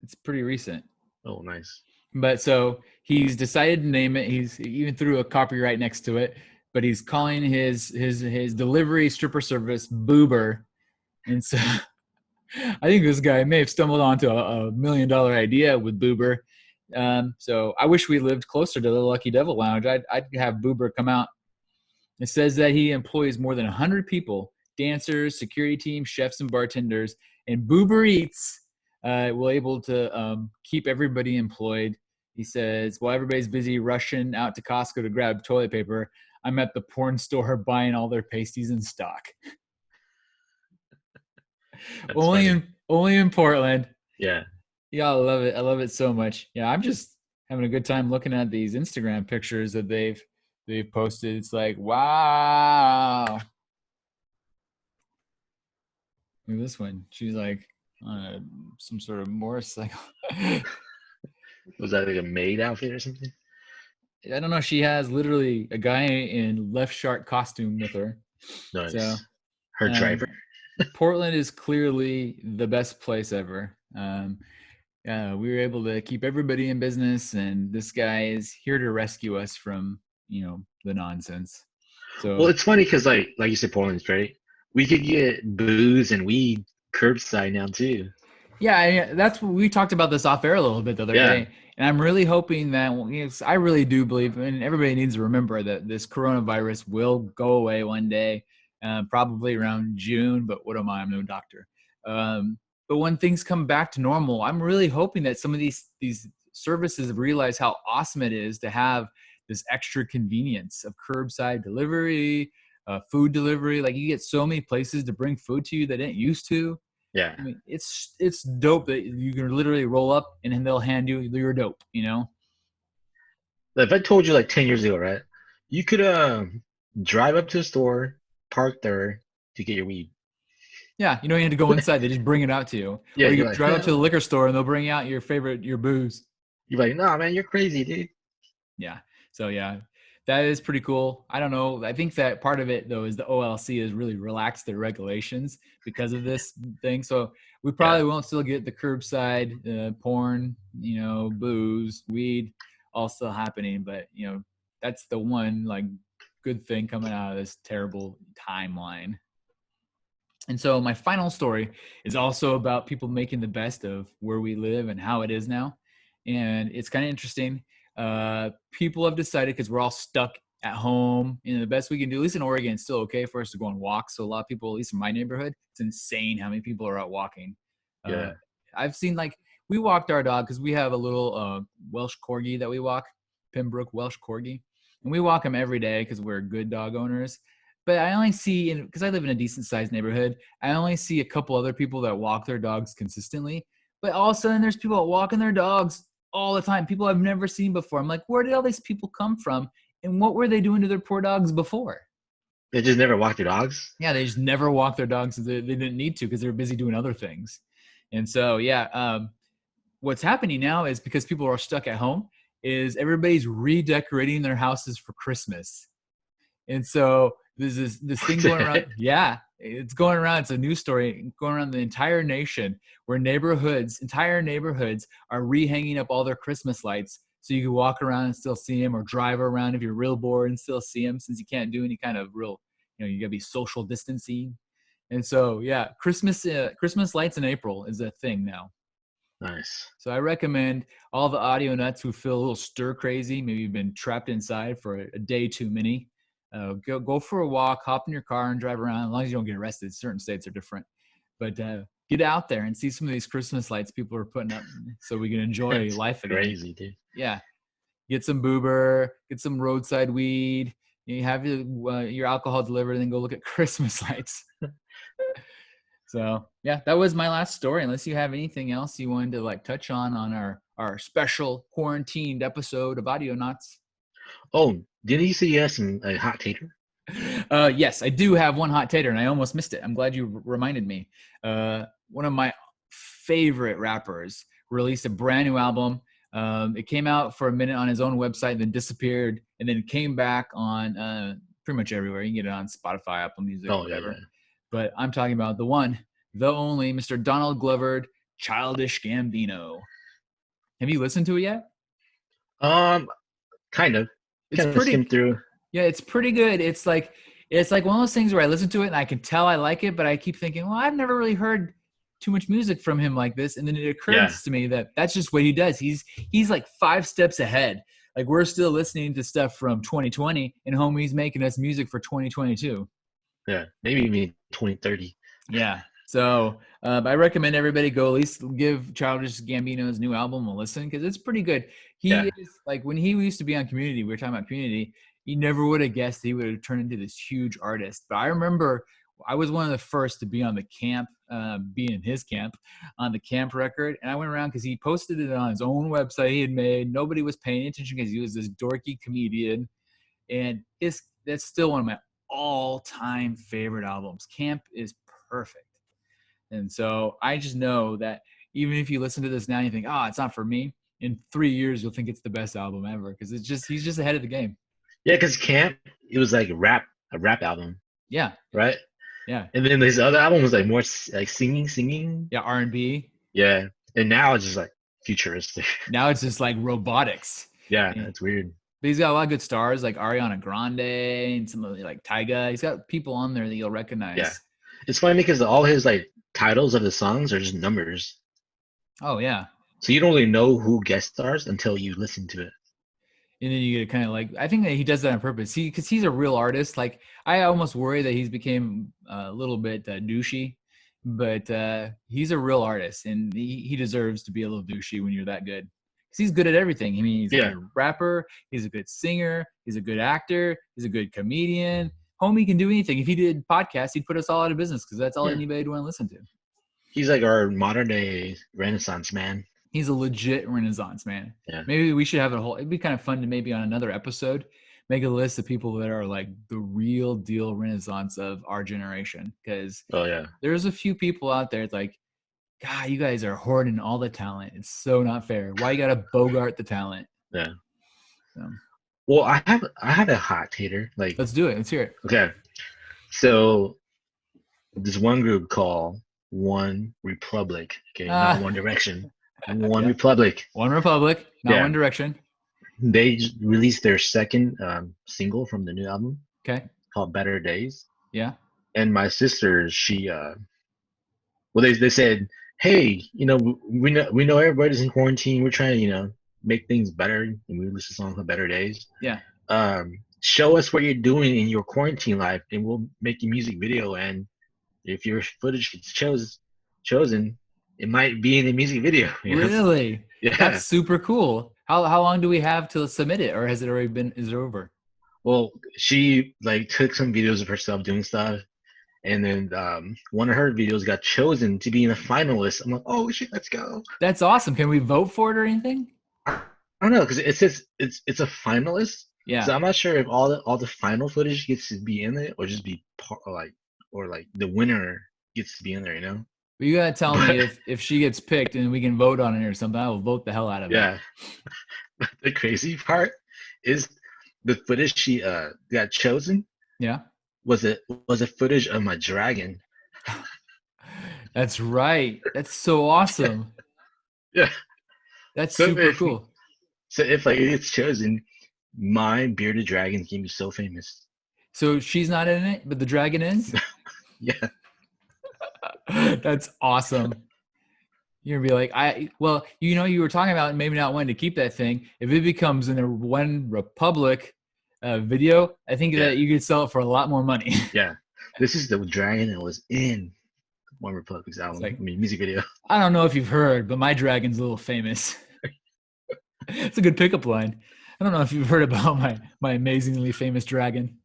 It's pretty recent. Oh, nice. But so he's decided to name it. He's even threw a copyright next to it, but he's calling his delivery stripper service Boober. And so I think this guy may have stumbled onto a $1 million idea with Boober. So I wish we lived closer to the Lucky Devil Lounge. I'd have Boober come out. It says that he employs more than 100 people, dancers, security team, chefs, and bartenders. And Boober Eats we're able to keep everybody employed. He says, while everybody's busy rushing out to Costco to grab toilet paper, I'm at the porn store buying all their pasties in stock. That's funny. Only in Portland. Yeah. Yeah, I love it. I love it so much. Yeah, I'm just having a good time looking at these Instagram pictures that they've posted. It's like, wow. Look at this one. She's like on some sort of motorcycle. Was that like a maid outfit or something? I don't know. She has literally a guy in left shark costume with her. Nice. So, her driver. Portland is clearly the best place ever. We were able to keep everybody in business, and this guy is here to rescue us from, the nonsense. So, well, it's funny because like you said, Portland's right. We could get booze and weed curbside now too. Yeah, that's what we talked about this off air a little bit the other day. And I'm really hoping that, I really do believe, and everybody needs to remember that this coronavirus will go away one day, probably around June, but what am I? I'm no doctor. But when things come back to normal, I'm really hoping that some of these services realize how awesome it is to have this extra convenience of curbside delivery, food delivery. Like, you get so many places to bring food to you that didn't used to. Yeah. I mean, it's dope that you can literally roll up and then they'll hand you your dope, If I told you like 10 years ago, right, you could drive up to the store, park there to get your weed. Yeah, you don't even have to go inside. They just bring it out to you. Yeah, or you you're can like, drive up to the liquor store and they'll bring out your booze. You're like, nah, man, you're crazy, dude. Yeah. So yeah, that is pretty cool. I don't know. I think that part of it though is the OLC has really relaxed their regulations because of this thing. So we probably won't still get the curbside porn, booze, weed, all still happening. But that's the one like good thing coming out of this terrible timeline. And so my final story is also about people making the best of where we live and how it is now. And it's kind of interesting. People have decided, because we're all stuck at home, the best we can do, at least in Oregon, it's still okay for us to go on walks. So a lot of people, at least in my neighborhood, it's insane how many people are out walking. I've seen, like, we walked our dog because we have a little Welsh Corgi that we walk, Pembroke Welsh Corgi. And we walk him every day because we're good dog owners. But I only see, because I live in a decent sized neighborhood, I only see a couple other people that walk their dogs consistently. But all of a sudden, there's people walking their dogs all the time. People I've never seen before. I'm like, where did all these people come from? And what were they doing to their poor dogs before? They just never walked their dogs? Yeah, they just never walked their dogs. They didn't need to because they were busy doing other things. And so, what's happening now is, because people are stuck at home, is everybody's redecorating their houses for Christmas. And so there's this thing going around. Yeah, it's going around. It's a news story going around the entire nation where entire neighborhoods are rehanging up all their Christmas lights so you can walk around and still see them, or drive around if you're real bored and still see them, since you can't do any kind of real, you got to be social distancing. And so, yeah, Christmas lights in April is a thing now. Nice. So I recommend all the audio nuts who feel a little stir crazy, maybe you've been trapped inside for a day too many. Go for a walk, hop in your car and drive around, as long as you don't get arrested. Certain states are different. But get out there and see some of these Christmas lights people are putting up so we can enjoy life again. Crazy, dude. Yeah. Get some boober, get some roadside weed. You have your alcohol delivered, and then go look at Christmas lights. So, yeah, that was my last story. Unless you have anything else you wanted to touch on our special quarantined episode of Audionots. Oh, didn't you say you had some hot tater? Yes, I do have one hot tater, and I almost missed it. I'm glad you reminded me. One of my favorite rappers released a brand new album. It came out for a minute on his own website, then disappeared, and then came back on pretty much everywhere. You can get it on Spotify, Apple Music, whatever. Yeah. But I'm talking about the one, the only, Mr. Donald Glover, Childish Gambino. Have you listened to it yet? Kind of. It's pretty skimmed through. Yeah, it's pretty good. It's like one of those things where I listen to it and I can tell I like it, but I keep thinking, well, I've never really heard too much music from him like this. And then it occurs to me that that's just what he does. He's like 5 steps ahead. Like, we're still listening to stuff from 2020, and homie's making us music for 2022. Yeah, maybe even 2030. Yeah. So I recommend everybody go at least give Childish Gambino's new album a listen because it's pretty good. He is like when he used to be on Community, we were talking about Community, you never would have guessed he would have turned into this huge artist. But I remember I was one of the first to be on the camp, be in his camp on the camp record. And I went around because he posted it on his own website he had made. Nobody was paying attention because he was this dorky comedian. And that's still one of my all-time favorite albums. Camp is perfect. And so I just know that even if you listen to this now and you think, oh, it's not for me, in 3 years you'll think it's the best album ever because he's just ahead of the game. Yeah, because Camp, it was like a rap album. Yeah. Right? Yeah. And then his other album was like more like singing. Yeah, R&B. Yeah. And now it's just like futuristic. Now it's just like robotics. Yeah, that's weird. But he's got a lot of good stars like Ariana Grande and some of like Tyga. He's got people on there that you'll recognize. Yeah. It's funny because all his like titles of the songs are just numbers. Oh, yeah. So you don't really know who guest stars until you listen to it. And then you get kind of like, I think that he does that on purpose. Because he's a real artist. Like, I almost worry that he's became a little bit douchey, but he's a real artist, and he deserves to be a little douchey when you're that good. Because he's good at everything. I mean, he's a good rapper, he's a good singer, he's a good actor, he's a good comedian. Homie can do anything. If he did podcasts, he'd put us all out of business because that's all anybody would want to listen to. He's like our modern day Renaissance man. He's a legit Renaissance man. Yeah. Maybe we should have it'd be kind of fun to maybe on another episode, make a list of people that are like the real deal Renaissance of our generation. Because there's a few people out there. It's like, God, you guys are hoarding all the talent. It's so not fair. Why you got to bogart the talent? Yeah. So. Well, I have a hot hater. Like, let's do it. Let's hear it. Okay. So this one group called One Republic. Okay, not One Direction. One Republic. One Republic, not One Direction. They released their second single from the new album. Okay. Called Better Days. Yeah. And my sister, she they said, hey, we know everybody's in quarantine. We're trying to, make things better, and we released a song called Better Days. Yeah. Show us what you're doing in your quarantine life, and we'll make a music video. And if your footage gets chosen, it might be in the music video. Really? Yeah. That's super cool. How long do we have to submit it, or has it already been? Is it over? Well, she took some videos of herself doing stuff, and then one of her videos got chosen to be in a finalist. I'm like, oh shit, let's go. That's awesome. Can we vote for it or anything? I don't know, because it says it's a finalist. Yeah. So I'm not sure if all the final footage gets to be in it, or just be or the winner gets to be in there. But you gotta tell me if she gets picked and we can vote on it or something. I will vote the hell out of it. Yeah. The crazy part is the footage she got chosen. Yeah. Was a footage of my dragon. That's right. That's so awesome. Yeah. That's super cool. So if it gets chosen, my bearded dragon can be so famous. So she's not in it, but the dragon is? Yeah. That's awesome. You're gonna be like, you were talking about maybe not wanting to keep that thing. If it becomes in a One Republic video, I think that you could sell it for a lot more money. Yeah. This is the dragon that was in One Republic's album. Music video. I don't know if you've heard, but my dragon's a little famous. It's a good pickup line. I don't know if you've heard about my amazingly famous dragon.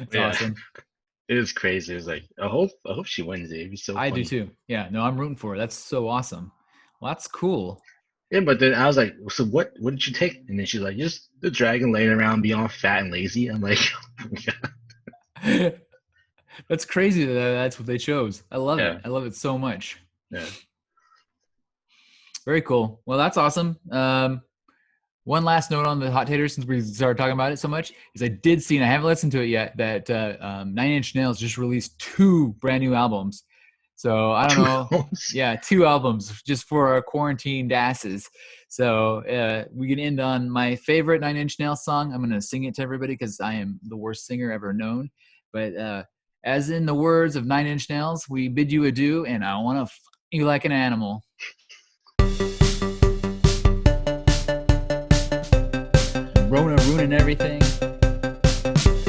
It's awesome. It was crazy. It was like, I hope she wins it. It'd be so funny. I do too. Yeah, no, I'm rooting for her. That's so awesome. Well, that's cool. Yeah, but then I was like, so what did you take? And then she's like, just the dragon laying around being all fat and lazy. I'm like, oh my God. That's crazy that's what they chose. I love it. I love it so much. Yeah. Very cool. Well, that's awesome. One last note on the Hot Taters, since we started talking about it so much, is I did see, and I haven't listened to it yet, that 9 Inch Nails just released 2 brand new albums. So I don't know. Yeah, 2 albums just for our quarantined asses. So we can end on my favorite 9 Inch Nails song. I'm going to sing it to everybody because I am the worst singer ever known. But as in the words of 9 Inch Nails, we bid you adieu, and I want to f*** you like an animal. Rona ruining everything.